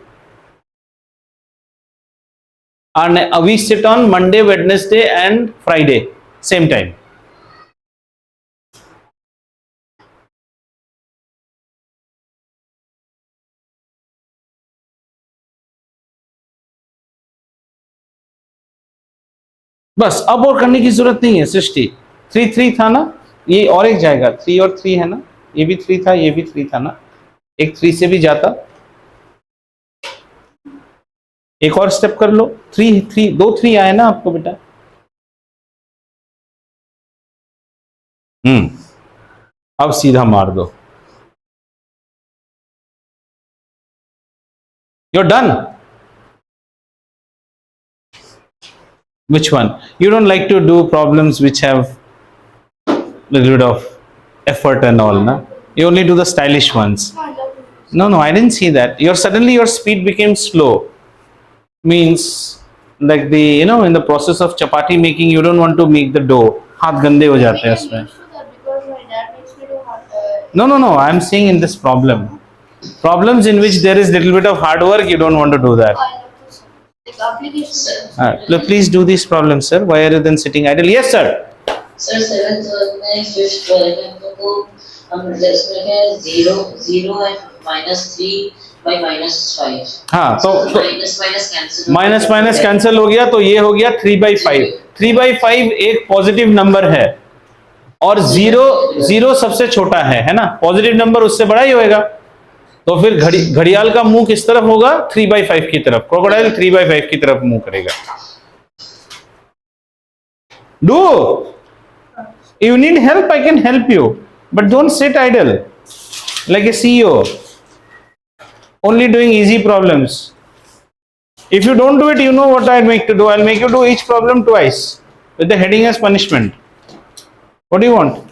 And we sit on Monday, Wednesday and Friday, same time. बस अब और करने की जरूरत नहीं है सृष्टि. 3 था ना, ये और एक जाएगा. 3 और 3 है ना, ये भी 3 था, ये भी 3 था ना, एक 3 से भी जाता. एक और स्टेप कर लो. 2 3 आए ना आपको बेटा. अब सीधा मार दो. You're done. Which one? You don't like to do problems which have a little bit of effort and all, na? You only do the stylish ones. No, I didn't see that. Suddenly your speed became slow. Means like in the process of chapati making, you don't want to make the dough. हाथ गंदे हो जाते हैं उसमें. No. I'm saying in this problem. Problems in which there is little bit of hard work, you don't want to do that. Please do these problems, sir. Why are you then sitting idle? Yes, sir. Sir, 7th में 5th हम इसमें क्या 0 and -3 by -5. हाँ तो minus cancel. Minus minus cancel हो गया, तो ये हो गया 3/5. 3/5 एक पॉजिटिव नंबर है और जीरो सबसे छोटा है ना, पॉजिटिव नंबर उससे बड़ा ही होएगा, तो फिर घड़ियाल का मुंह किस तरफ होगा? 3/5 की तरफ. क्रोकोडाइल 3/5 की तरफ मुंह करेगा. Do you need help, I can help you, but don't sit idle like a CEO only doing easy problems. If you don't do it, you know what I'll make to do. I'll make you do each problem twice with the heading as punishment. What do you want?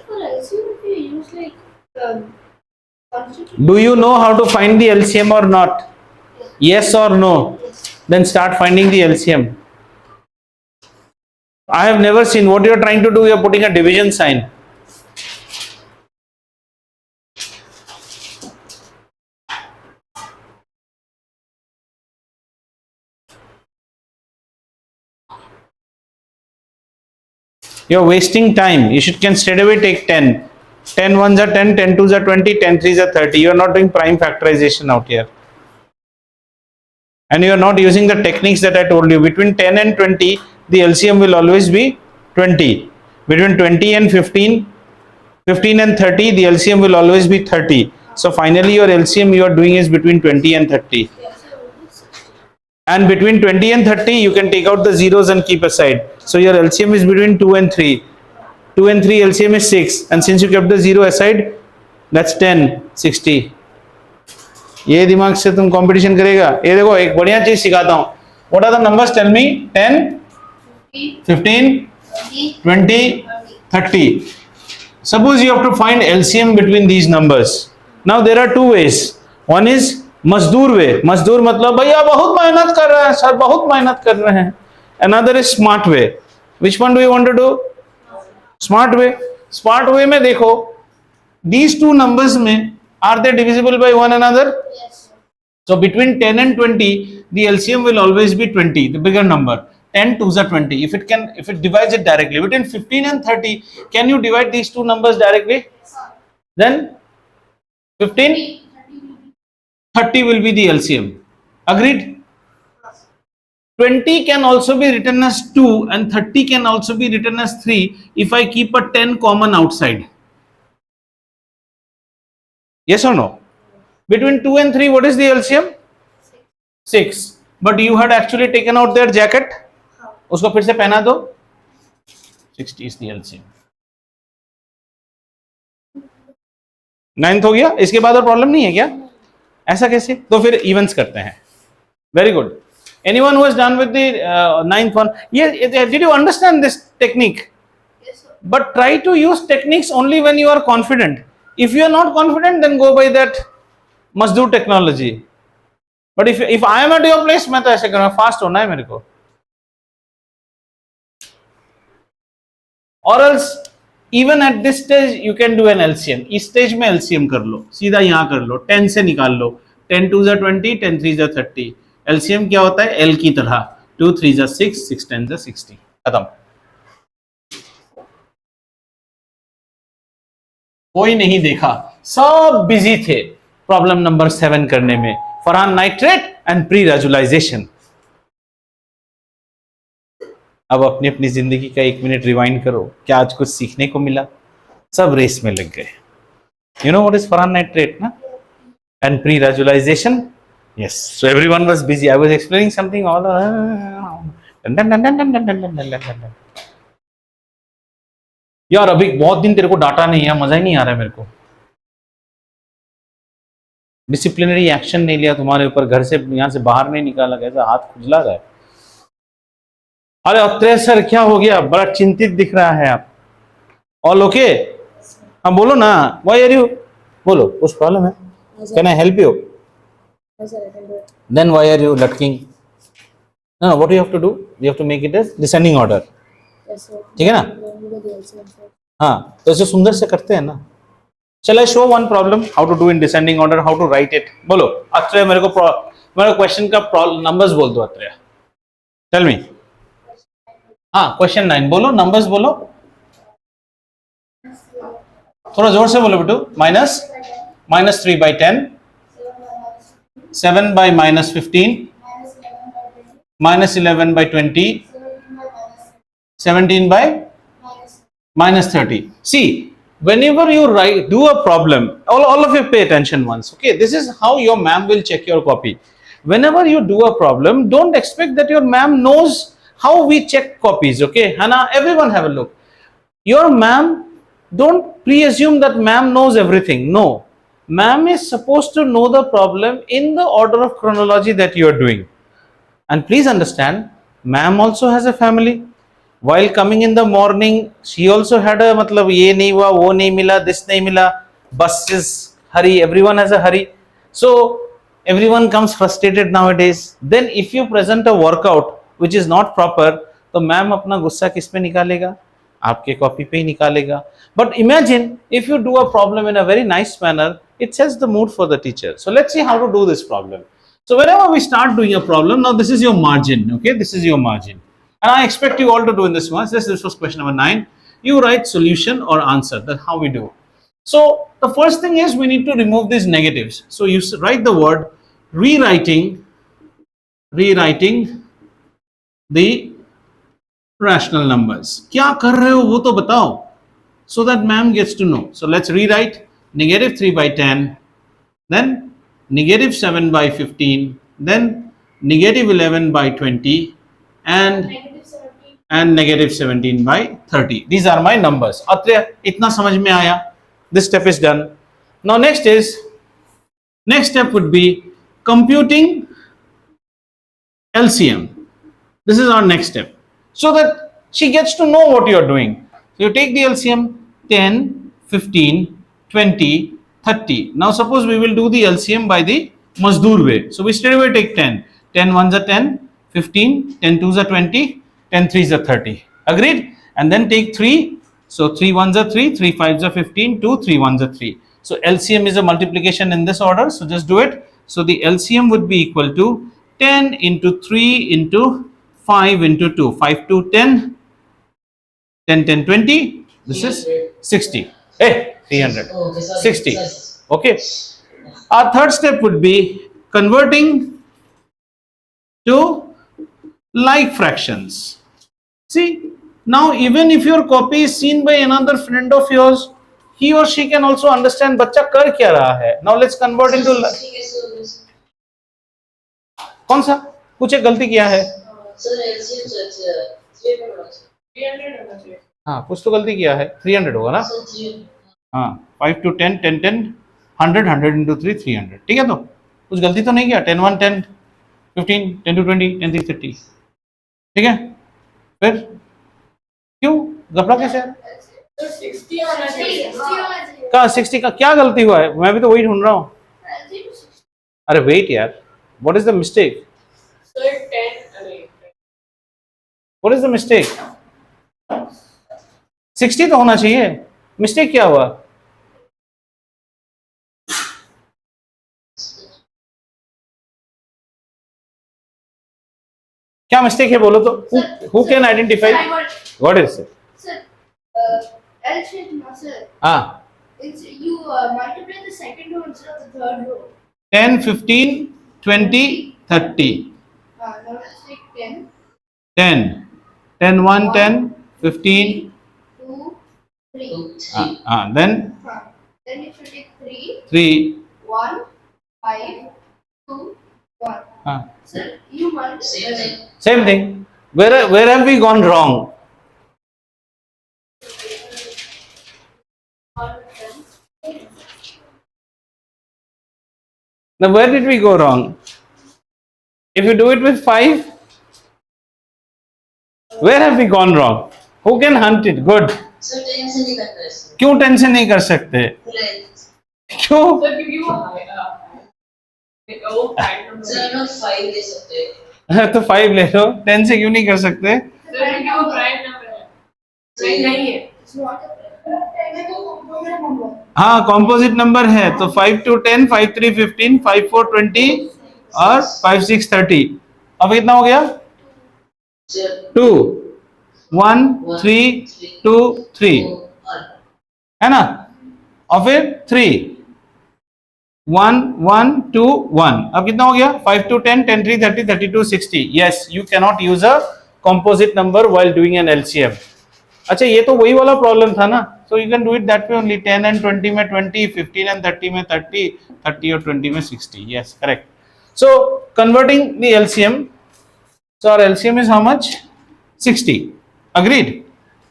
For LCM, if you use like constituent. Do you know how to find the LCM or not? Yes or no? Yes. Then start finding the LCM. I have never seen. What you are trying to do, you are putting a division sign. You are wasting time. You can straight away take 10. 10 ones are 10, 10 twos are 20, 10 threes are 30. You are not doing prime factorization out here. And you are not using the techniques that I told you. Between 10 and 20, the LCM will always be 20. Between 20 and 15, 15 and 30, the LCM will always be 30. So finally your LCM you are doing is between 20 and 30. And between 20 and 30, you can take out the zeros and keep aside. So your LCM is between 2 and 3. 2 and 3 LCM is 6. And since you kept the 0 aside, that's 10, 60. ये दिमाग से तुम competition करेगा. ये देखो एक बढ़िया चीज सिखाता हूँ. What are the numbers? Tell me. 10, 15, 20, 30. Suppose you have to find LCM between these numbers. Now there are two ways. One is मजदूर वे. मजदूर मतलब भैया बहुत मेहनत कर रहे हैं सर, बहुत मेहनत कर रहे हैं. Another is smart way. Which one do you want to do? Smart way. Smart way में देखो, these two numbers में are they divisible by one another? Yes. So between 10 and 20, the LCM will always be 20, the bigger number. 10 twos are 20. If it divides it directly. Between 15 and 30, can you divide these two numbers directly? Then 15, 30 will be the LCM. Agreed? 20 can also be written as 2 and 30 can also be written as 3 if I keep a 10 common outside. Yes or no? Between 2 and 3, what is the LCM? 6. But you had actually taken out their jacket. उसको फिर से पहना दो. 60 is the LCM. 9th हो गया. इसके बाद और प्रॉब्लम नहीं है क्या? ऐसा कैसे? तो फिर इवेंट्स करते हैं. Very good. Anyone who has done with the 9th one? Yes. Did you understand this technique? Yes, sir. But try to use techniques only when you are confident. If you are not confident, then go by that Mazdoor technology. But if I am at your place, मैं तो ऐसे करूँगा. Fast होना है मेरे को. Or else, even at this stage, you can do an LCM. इस stage में LCM कर लो. सीधा यहाँ कर लो. 10 से निकाल लो. 10 2s are 20, 10 3s are 30. LCM क्या होता है? L की तरह. 2 3s are 6, 6 10s are 60. खत्म. कोई नहीं देखा. सब बिजी थे प्रॉब्लम नंबर 7 करने में. Farhan nitrate and pre regularization. अब अपनी अपनी जिंदगी का 1 मिनट रिवाइंड करो. क्या आज कुछ सीखने को मिला? सब रेस में लग गए. You know what is Farhan nitrate ना? And pre regularization. Yes. So everyone was busy. I was explaining something all around. यार अभी बहुत दिन तेरे को डाटा नहीं है, मजा ही नहीं आ रहा है मेरे को. डिसिप्लिनरी एक्शन नहीं लिया तुम्हारे ऊपर, घर से यहाँ से बाहर नहीं निकाला, कैसा हाथ खुजला रहा है. अरे अत्रे सर क्या हो गया, बड़ा चिंतित दिख रहा है आप. All okay? हाँ बोलो ना, व्हाई आर यू, बोलो कुछ प्रॉब्लम है, can I help you? Then why are you lurking? No, what you have to do? You have to make it as descending order. ठीक है ना? हाँ, तो ऐसे सुंदर से करते हैं ना. Shall I show one problem how to do in descending order, how to write it? बोलो अत्रेय, मेरे क्वेश्चन का नंबर्स बोल दो अत्रेय. Tell me. हाँ, क्वेश्चन 9 बोलो, नंबर्स बोलो, थोड़ा जोर से बोलो बेटू. -3/10, 7/-15, -11/20, 17/-30. See, whenever you do a problem, all of you pay attention once. Okay, this is how your ma'am will check your copy. Whenever you do a problem, don't expect that your ma'am knows how we check copies. Okay, Hannah, everyone have a look. Your ma'am, don't pre-assume that ma'am knows everything. No. Ma'am is supposed to know the problem in the order of chronology that you are doing. And please understand, ma'am also has a family. While coming in the morning, she also had a matlab ye nahi hua, wo nahi mila, this nahi mila, bus is hurry, everyone has a hurry. So everyone comes frustrated nowadays. Then if you present a workout which is not proper, तो ma'am अपना गुस्सा किस पे निकालेगा? आपके copy पे ही निकालेगा. But imagine if you do a problem in a very nice manner, it sets the mood for the teacher. So let's see how to do this problem. So whenever we start doing a problem, now this is your margin. Okay, this is your margin, and I expect you all to do in this one. This was question number 9. You write solution or answer. That's how we do. So the first thing is we need to remove these negatives. So you write the word rewriting the rational numbers. क्या कर रहे हो वो तो बताओ, so that ma'am gets to know. So let's rewrite -3/10, then -7/15, then -11/20, and -17/30. These are my numbers. अत्रे इतना समझ में आया? This step is done. Now next step would be computing LCM. This is our next step, so that she gets to know what you are doing. So you take the LCM, 10, 15, 20, 30. Now suppose we will do the LCM by the Mazdoor way. So we straight away take 10. 10 ones are 10, 15, 10 twos are 20, 10 threes are 30. Agreed? And then take 3. So 3 ones are 3, 3 fives are 15, 2, 3 ones are 3. So LCM is a multiplication in this order. So just do it. So the LCM would be equal to 10 into 3 into 5 into 2. 5 to 10, 10, 10, 20. This is 60. Hey, 300. Oh, okay, sorry. 60. Sorry. Okay. Our third step would be converting to like fractions. See, now even if your copy is seen by another friend of yours, he or she can also understand बच्चा कर क्या रहा है. Now let's convert into ठीक है, sir. कौन सा कुछ एक गलती किया है? सर एलसीएम सर 300 होना चाहिए. 300 होना चाहिए. हाँ कुछ तो गलती किया है. 300 होगा ना? सर 300. हाँ 5 to 10, 10, 10, 100, 100 into 3, 300. ठीक है, तो कुछ गलती तो नहीं किया. 10 1 10, 15, 10 to 20, 10 3 30. ठीक है, फिर क्यों घबरा कैसे? तो 60 होना चाहिए. कहाँ 60 का क्या गलती हुआ है? मैं भी तो वही ढूंढ रहा हूँ. अरे वेट यार, what is the mistake? So 10 अरे व्हाट इज द मिस्टेक? 60 तो होना चाहिए. मिस्टेक क्या हुआ? क्या मिस्टेक है बोलो तो. Who can identify? What is it? Sir, L shape, no sir. हाँ It's you multiply the second row instead of the third row. 10, 15, 20, 30. Now let's take 10, 10, 10 1, 10, 15. 2, 3. 2 3. Then Then if you take 3, 3, 1, 5, 2, 1. हाँ, Sir, you minus Same thing. same thing. Where have we gone wrong? Now where did we go wrong? If you do it with 5, where have we gone wrong? Who can hunt it? Good. So 10 से नहीं करता है इसमें. क्यों 10 से नहीं कर सकते? Like, क्यों? Sir, क्योंकि वो वो फाइव नंबर sir, हम लोग 5 ले सकते हैं. तो 5 ले लो, 10 से क्यों नहीं कर सकते? सर क्योंकि वो प्राइम नंबर है. नहीं है. It's not a number. हाँ, कॉम्पोजिट नंबर है तो 5 to 10, 5 3 15, 5 4 20 और 5 6 30. अब कितना हो गया? Sir, 2 1 3 2 3 है ना? और फिर 3 1 1 2 1. अब कितना हो गया? 5 to 10, 10 3 30, 32 60. Yes, you cannot use a composite number while doing an LCM. अच्छा, ये तो वही वाला प्रॉब्लम था ना. So you can do it that way only. 10 and 20 में 20, 15 and 30 में 30, 30 और 20 में 60. Yes, correct. So converting the LCM. So our LCM is how much? 60. Agreed.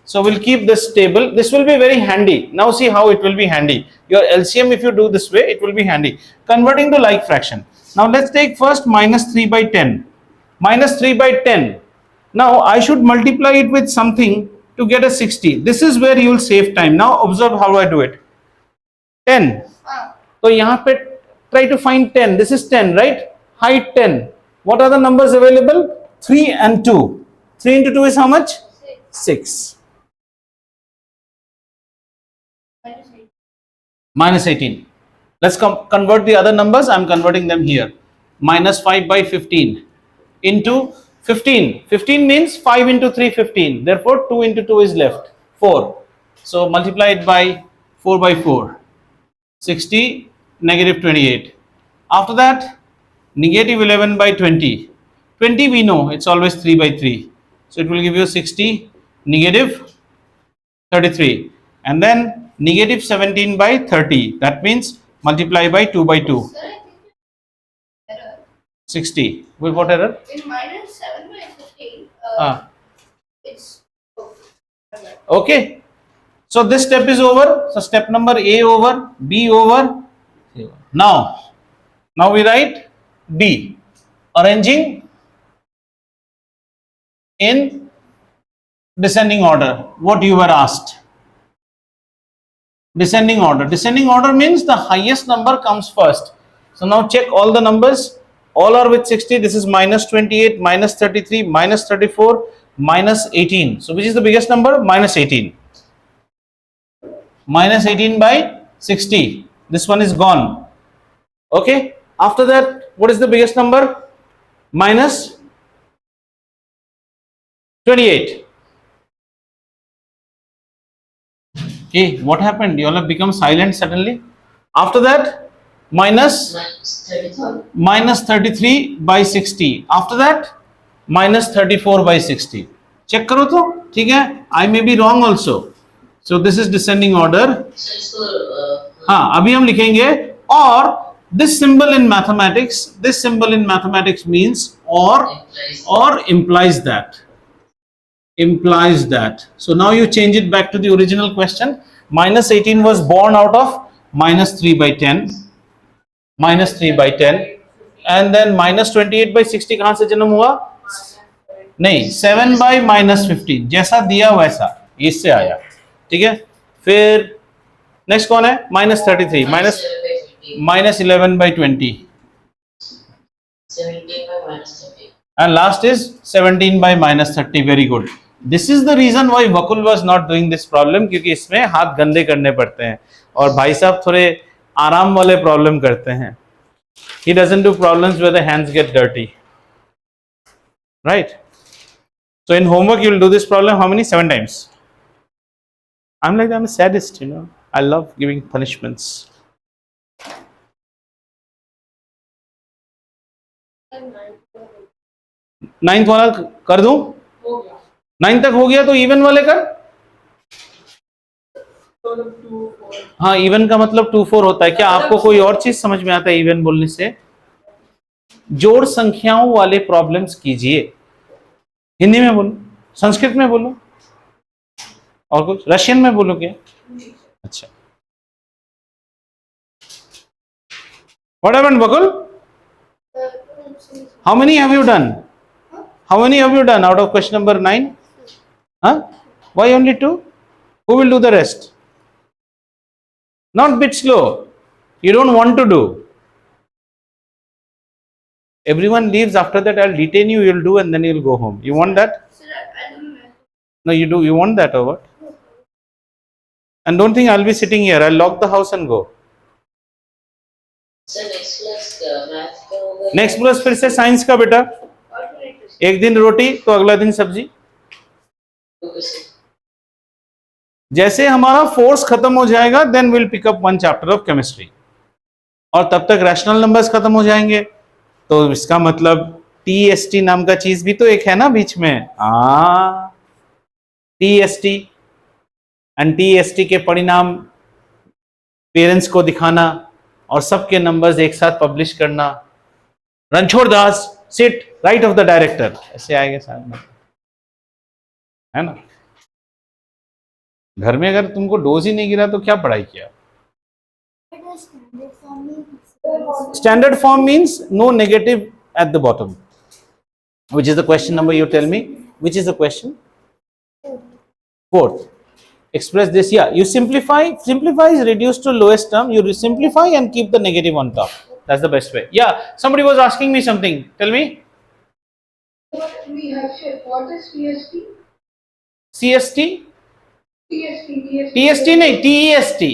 So we'll keep this table. This will be very handy. Now see how it will be handy. Your LCM, if you do this way, it will be handy. Converting to like fraction. Now let's take first minus 3 by 10. Minus 3 by 10. Now I should multiply it with something to get a 60. This is where you will save time. Now observe how I do it. 10. So यहाँ पे try to find 10. This is 10, right? Height 10. What are the numbers available? 3 and 2. 3 into 2 is how much? 6. Minus 18. Let's convert the other numbers. I'm converting them here. Minus 5 by 15 into 15. 15 means 5 into 3, 15. Therefore, 2 into 2 is left. 4. So multiply it by 4 by 4. 60, negative 28. After that, negative 11 by 20. 20 we know, it's always 3 by 3. So it will give you 60, negative 33. And then negative 17 by 30. That means multiply by 2 by 2. Sir, I think error. 60. With what error? In minus 7 by 15, it's Okay. So this step is over. So step number A over, B over. Now we write D. Arranging in descending order. What you were asked. Descending order. Descending order means the highest number comes first. So now check all the numbers. All are with 60. This is minus 28, minus 33, minus 34, minus 18. So which is the biggest number? Minus 18. Minus 18 by 60. This one is gone. Okay. After that, what is the biggest number? Minus 28. Okay, what happened? You all have become silent suddenly. After that, minus 33. minus 33 by 60. After that, minus 34 by 60. Check करो तो ठीक है. I may be wrong also. So this is descending order. So इसको हाँ, अभी हम लिखेंगे और this symbol in mathematics means or implies that. Implies that. So now you change it back to the original question. Minus 18 was born out of minus 3 by 10. Minus 3 by 10. And then minus 28 by 60 कहाँ से जन्म हुआ? नहीं, 7 by minus 15. जैसा दिया वैसा इससे आया. ठीक है. फिर नेक्स्ट कौन है? minus 33. Minus 11 by 20. 17 by minus 30. And last is 17 by minus 30. Very good. This is the reason why Vakul was not doing this problem, क्योंकि इसमें हाथ गंदे करने पड़ते हैं और भाई साहब थोड़े आराम वाले प्रॉब्लम करते हैं. He doesn't do problems where the hands get dirty. Right? So in homework you will do this problem how many? 7 times. I'm a sadist, you know. I love giving punishments. Ninth वाला कर दूं? हो गया. 9 तक हो गया तो even वाले कर. तो 2 4. हाँ, इवन का मतलब 2 4 होता है. क्या आपको कोई और चीज समझ में आता है इवन बोलने से? जोड़ संख्याओं वाले प्रॉब्लम्स कीजिए। हिंदी में बोलो, संस्कृत में बोलो, और कुछ रशियन में बोलो क्या? अच्छा, what happened Bakul? How many have you done? How many have you done out of question number 9? Huh? Why only 2? Who will do the rest? Not bit slow. You don't want to do. Everyone leaves, after that I'll detain you, you'll do, and then you'll go home. You want that? Sir, I don't know. No, you do. You want that or what? And don't think I'll be sitting here. I'll lock the house and go. Sir, next class math का होगा। Next class फिर से science का बेटा, Alternatives. एक दिन रोटी तो अगला दिन सब्जी। Okay, sir. जैसे हमारा फोर्स खत्म हो जाएगा, then will pick up one chapter of chemistry, और तब तक रैशनल नंबर्स खत्म हो जाएंगे। तो इसका मतलब टीएसटी नाम का चीज भी तो एक है ना बीच में। टीएसटी एंड टीएसटी के परिणाम पेरेंट्स को दिखाना और सबके नंबर्स एक साथ पब्लिश करना। Ranchhod Das sit right of the director, ऐसे आएगा शायद, है ना। घर में अगर तुमको डोज ही नहीं गिरा तो क्या पढ़ाई किया? Standard form means no negative at the bottom. Which is the question number, you tell me? Which is the question? Fourth. Express this. Yeah, you simplify. Simplify is reduced to lowest term. You simplify and keep the negative on top. That's the best way. Yeah, somebody was asking me something. Tell me. What is TST? CST? TST. TST nahi, TEST.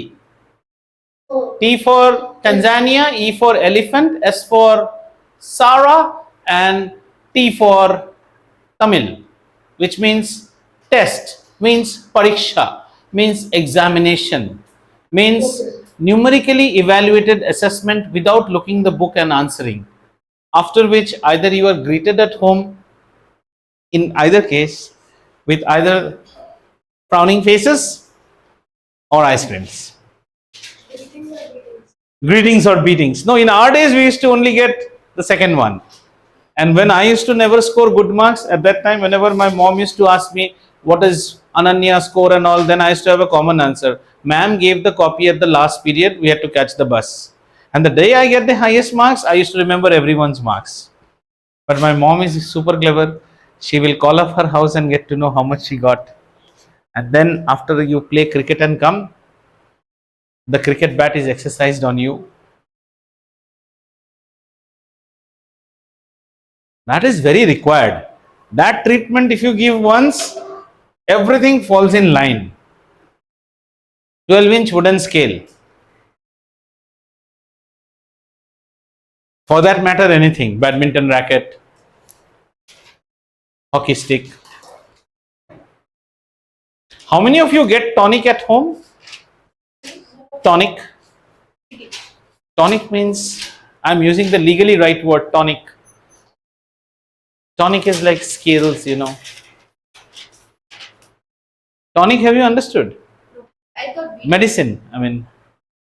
T for Tanzania, E for elephant, S for Sarah, and T for Tamil, which means test, means pariksha, means examination, means numerically evaluated assessment without looking the book and answering. After which either you are greeted at home, in either case, with either frowning faces or ice creams. Greetings or beatings. No, in our days we used to only get the second one. And when I used to never score good marks, at that time, whenever my mom used to ask me what is Ananya score and all, then I used to have a common answer. Ma'am gave the copy at the last period, we had to catch the bus. And the day I get the highest marks, I used to remember everyone's marks. But my mom is super clever. She will call up her house and get to know how much she got. And then after you play cricket and come, the cricket bat is exercised on you. That is very required. That treatment, if you give once, everything falls in line. 12-inch wooden scale. For that matter, anything. Badminton racket, hockey stick. How many of you get tonic at home? Tonic. Tonic means, I'm using the legally right word, tonic. Tonic is like scales, you know. Tonic, have you understood? I thought Medicine, I mean,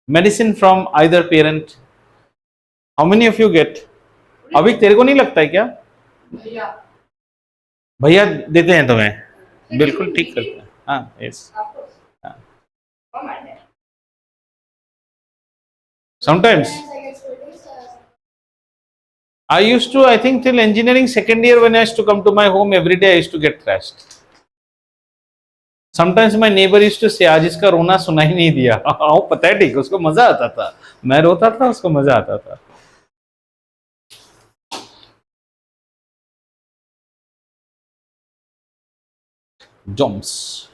medicine from either parent. How many of you get? अभी तेरे को नहीं लगता है क्या? yeah. भैया देते हैं तुम्हें, बिल्कुल ठीक करते हैं। हाँ, yes. Of course. हाँ. Oh my God. Sometimes I used to, I think till engineering second year, when I used to come to my home every day, I used to get thrashed. Sometimes my neighbor used to say, आज इसका रोना सुना ही नहीं दिया। हाँ, पता है ठीक, उसको मजा आता था। मैं रोता था, उसको मजा आता था। Jumps.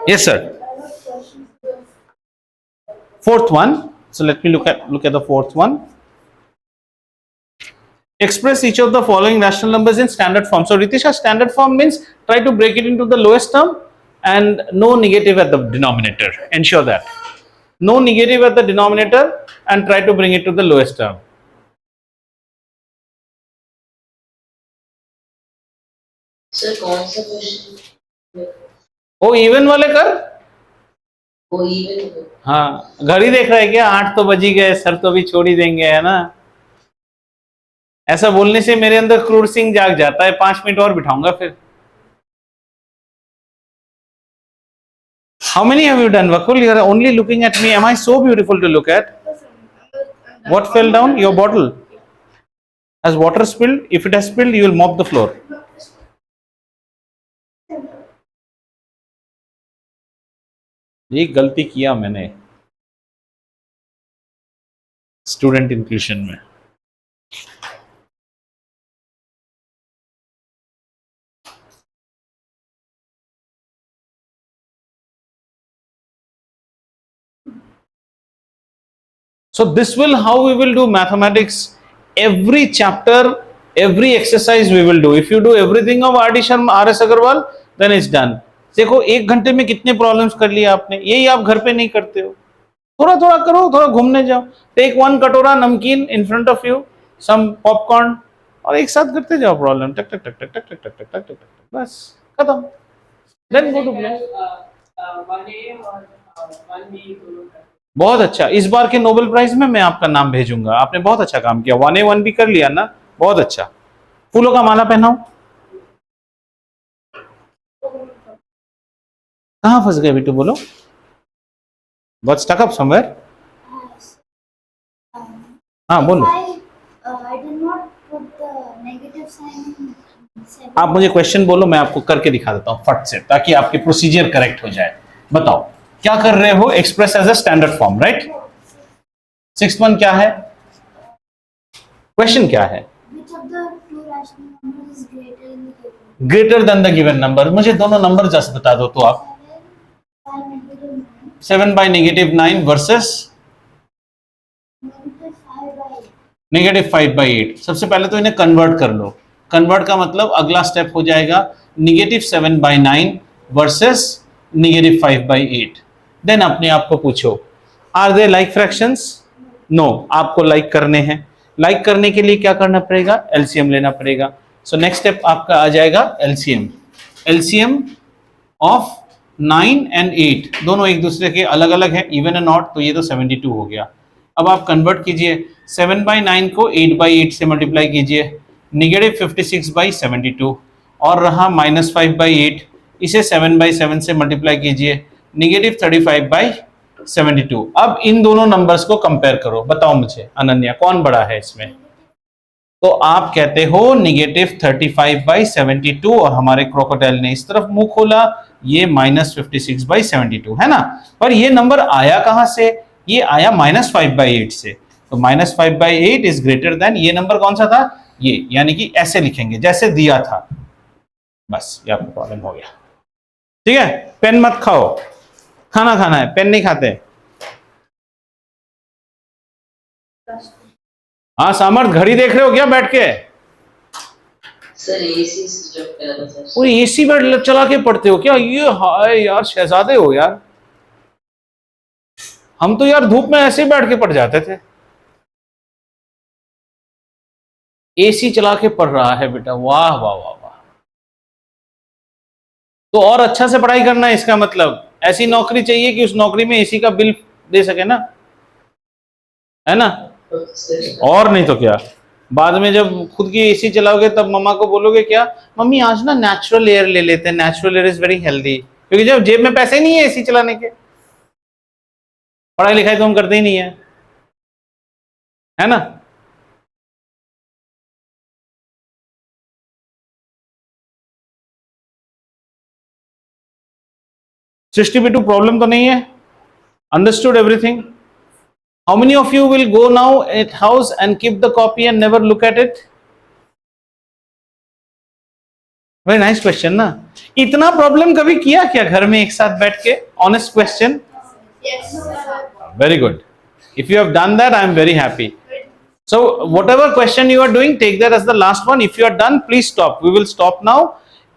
Yes, sir. Fourth one. So let me look at the fourth one. Express each of the following rational numbers in standard form. So Ritisha, standard form means try to break it into the lowest term and no negative at the denominator. Ensure that. No negative at the denominator and try to bring it to the lowest term. Sir, कौन सा question? Oh, even वाले कर? वो even हाँ, घड़ी देख रहे हैं क्या? 8 तो बज ही गए, सर तो अभी छोड़ ही देंगे, है ना? ऐसा बोलने से मेरे अंदर क्रूर सिंह जाग जाता है, 5 मिनट और बिठाऊंगा फिर। How many have you done, Vakul? You are only looking at me. Am I so beautiful to look at? What fell down? Your bottle. Has water spilled? If it has spilled, you will mop the floor. ये गलती किया मैंने student inclusion में। So this will how we will do mathematics. Every chapter, every exercise we will do. If you do everything of R.D. Sharma, R.S. Agarwal, then it's done. देखो 1 घंटे में कितने problems कर लिए आपने, यही आप घर पे नहीं करते हो। थोड़ा थोड़ा करो, थोड़ा घूमने जाओ, टेक 1 कटोरा नमकीन in front of you, some popcorn, और एक साथ करते जाओ प्रॉब्लम, टक टक टक टक टक टक टक टक टक, बस खत्म। Then go to play. 1A और 1B दोनों का। बहुत अच्छा, इस बार के नोबेल प्राइज में मैं आपका नाम भेजूंगा, आपने बहुत अच्छा काम किया। 1A 1B कर लिया ना, बहुत अच्छा। फूलों का माला पहनाओ। कहाँ फंस गए बेटू, बोलो। बहुत स्टक अप समवेयर। हाँ बोलो। I did not put the negative sign in 7. आप मुझे क्वेश्चन बोलो, मैं आपको करके दिखा देता हूँ फट से, ताकि आपकी प्रोसीजर करेक्ट हो जाए। बताओ क्या कर रहे हो? Express as a standard form, right? 6th one क्या है? क्वेश्चन क्या है? Which of the two rational numbers is greater in the given? Greater than the given number. मुझे दोनों नंबर जस्ट बता दो तो आप। 7 by negative 9. 7 by -9 versus Negative 5 by 8. -5 by 8। सबसे पहले तो इन्हें कन्वर्ट कर लो। कन्वर्ट का मतलब अगला स्टेप हो जाएगा -7 by 9 वर्सेस -5 by 8। देन अपने आप को पूछो, are they like fractions? No, आपको लाइक करने हैं। लाइक करने के लिए क्या करना पड़ेगा? एलसीएम लेना पड़ेगा। सो नेक्स्ट स्टेप आपका आ जाएगा एलसीएम। एलसीएम ऑफ 9 and 8 दोनों एक दूसरे के अलग अलग है, इवन एंड ऑड, तो ये तो 72 हो गया। अब आप कन्वर्ट कीजिए, 7 by 9 को 8 by 8 से मल्टीप्लाई कीजिए, -56 by 72, और रहा -5 by 8, इसे 7 by 7 से मल्टीप्लाई कीजिए, -35 by 72। अब इन दोनों नंबर्स को कंपेयर करो, बताओ मुझे अनन्या कौन बड़ा है इसमें? तो आप कहते हो -35 by 72, और हमारे क्रोकोडाइल ने इस तरफ मुंह खोला, ये -56 by 72 है ना। पर ये नंबर आया कहां से? ये आया -5 by 8 से। तो -5 by 8 इज ग्रेटर देन, ये नंबर कौन सा था? ये, यानी कि ऐसे लिखेंगे जैसे दिया था। बस ये आपका प्रॉब्लम हो गया। ठीक है, पेन मत खाओ, खाना खाना है, पेन नहीं खाते। हाँ सामर्थ, घड़ी देख रहे हो क्या बैठ के? सर एसी स्विच ऑफ करा था सर। पूरी एसी बैठ चला के पढ़ते हो क्या? ये हाय यार, शहजादे हो यार। हम तो यार धूप में ऐसे ही बैठ के पढ़ जाते थे। एसी चला के पढ़ रहा है बेटा, वाह वाह वाह वाह। तो और अच्छा से पढ़ाई करना है, इसका मतलब ऐसी नौकरी चाहिए कि उस नौकरी में एसी का बिल दे सके ना, है ना? और नहीं तो क्या, बाद में जब खुद की एसी चलाओगे तब मम्मा को बोलोगे क्या, मम्मी आज ना नेचुरल एयर ले लेते हैं, natural air is very healthy. क्योंकि जब जेब में पैसे नहीं है एसी चलाने के, पढ़ाई लिखाई तो हम करते ही नहीं है ना? सृष्टि बिटू प्रॉब्लम तो नहीं है? Understood everything? How many of you will go now at house and keep the copy and never look at it? Very nice question ना? इतना प्रॉब्लम कभी किया क्या घर में एक साथ बैठ के? Honest question. Yes. Very good. If you have done that, I am very happy. So whatever question you are doing, take that as the last one. If you are done, please stop. We will stop now.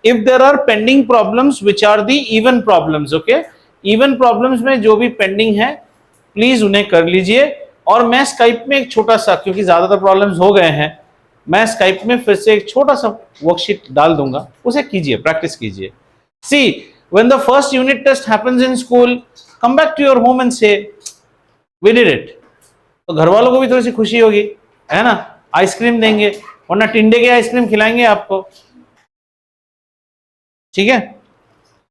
If there are pending problems, which are the even problems, okay? Even problems में जो भी pending है, please उन्हें कर लीजिए। और मैं Skype में एक छोटा सा, क्योंकि ज्यादातर प्रॉब्लम्स हो गए हैं, मैं स्काइप में फिर से एक छोटा सा वर्कशीट डाल दूंगा, उसे कीजिए, प्रैक्टिस कीजिए। See, when the first unit test happens in school, come back to your home and say we did it. तो घर वालों को भी थोड़ी सी खुशी होगी, है ना, आइसक्रीम देंगे, वरना टिंडे की आइसक्रीम खिलाएंगे आपको, ठीक है।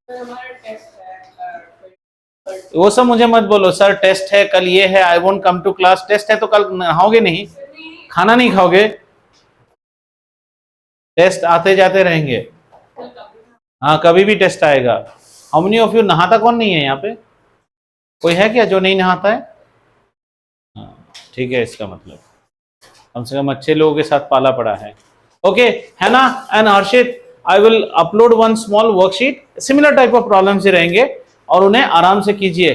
हमारा टेस्ट है वो सब मुझे मत बोलो, सर टेस्ट है, कल ये है, I won't come to class. Test है तो कल नहाओगे नहीं, खाना नहीं खाओगे, टेस्ट आते जाते रहेंगे। हाँ, कभी भी टेस्ट आएगा। हाउ मेनी ऑफ यू, नहाता कौन नहीं है यहाँ पे? कोई है क्या जो नहीं नहाता है? हाँ, ठीक है, इसका मतलब कम से कम अच्छे लोगों के साथ पाला पड़ा है। ओके, है ना। And Harshit, I will upload one small worksheet, similar type of problems ही रहेंगे और उन्हें आराम से कीजिए।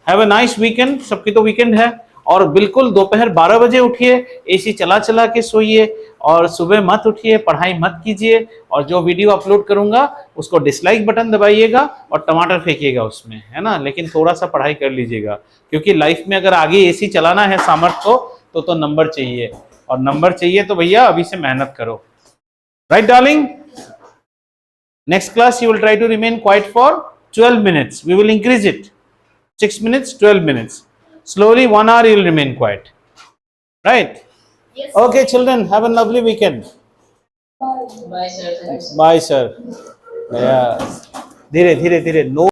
हैव अ नाइस वीकेंड, सबकी तो वीकेंड है। और बिल्कुल दोपहर 12 बजे उठिए, एसी चला चला के सोइए और सुबह मत उठिए, पढ़ाई मत कीजिए। और जो वीडियो अपलोड करूंगा उसको डिसलाइक बटन दबाइएगा और टमाटर फेंकिएगा उसमें, है ना, लेकिन थोड़ा सा पढ़ाई कर लीजिएगा, क्योंकि लाइफ में अगर आगे एसी चलाना है सामर्थ्य को तो नंबर चाहिए, और नंबर चाहिए तो भैया अभी से मेहनत करो। Right darling? Next class you will try to remain quiet for 12 minutes. We will increase it. 6 minutes, 12 minutes. Slowly 1 hour you will remain quiet. Right? Yes. Okay, children, have a lovely weekend. Bye, sir. Thanks. Bye, sir. Yes. धीरे धीरे धीरे, no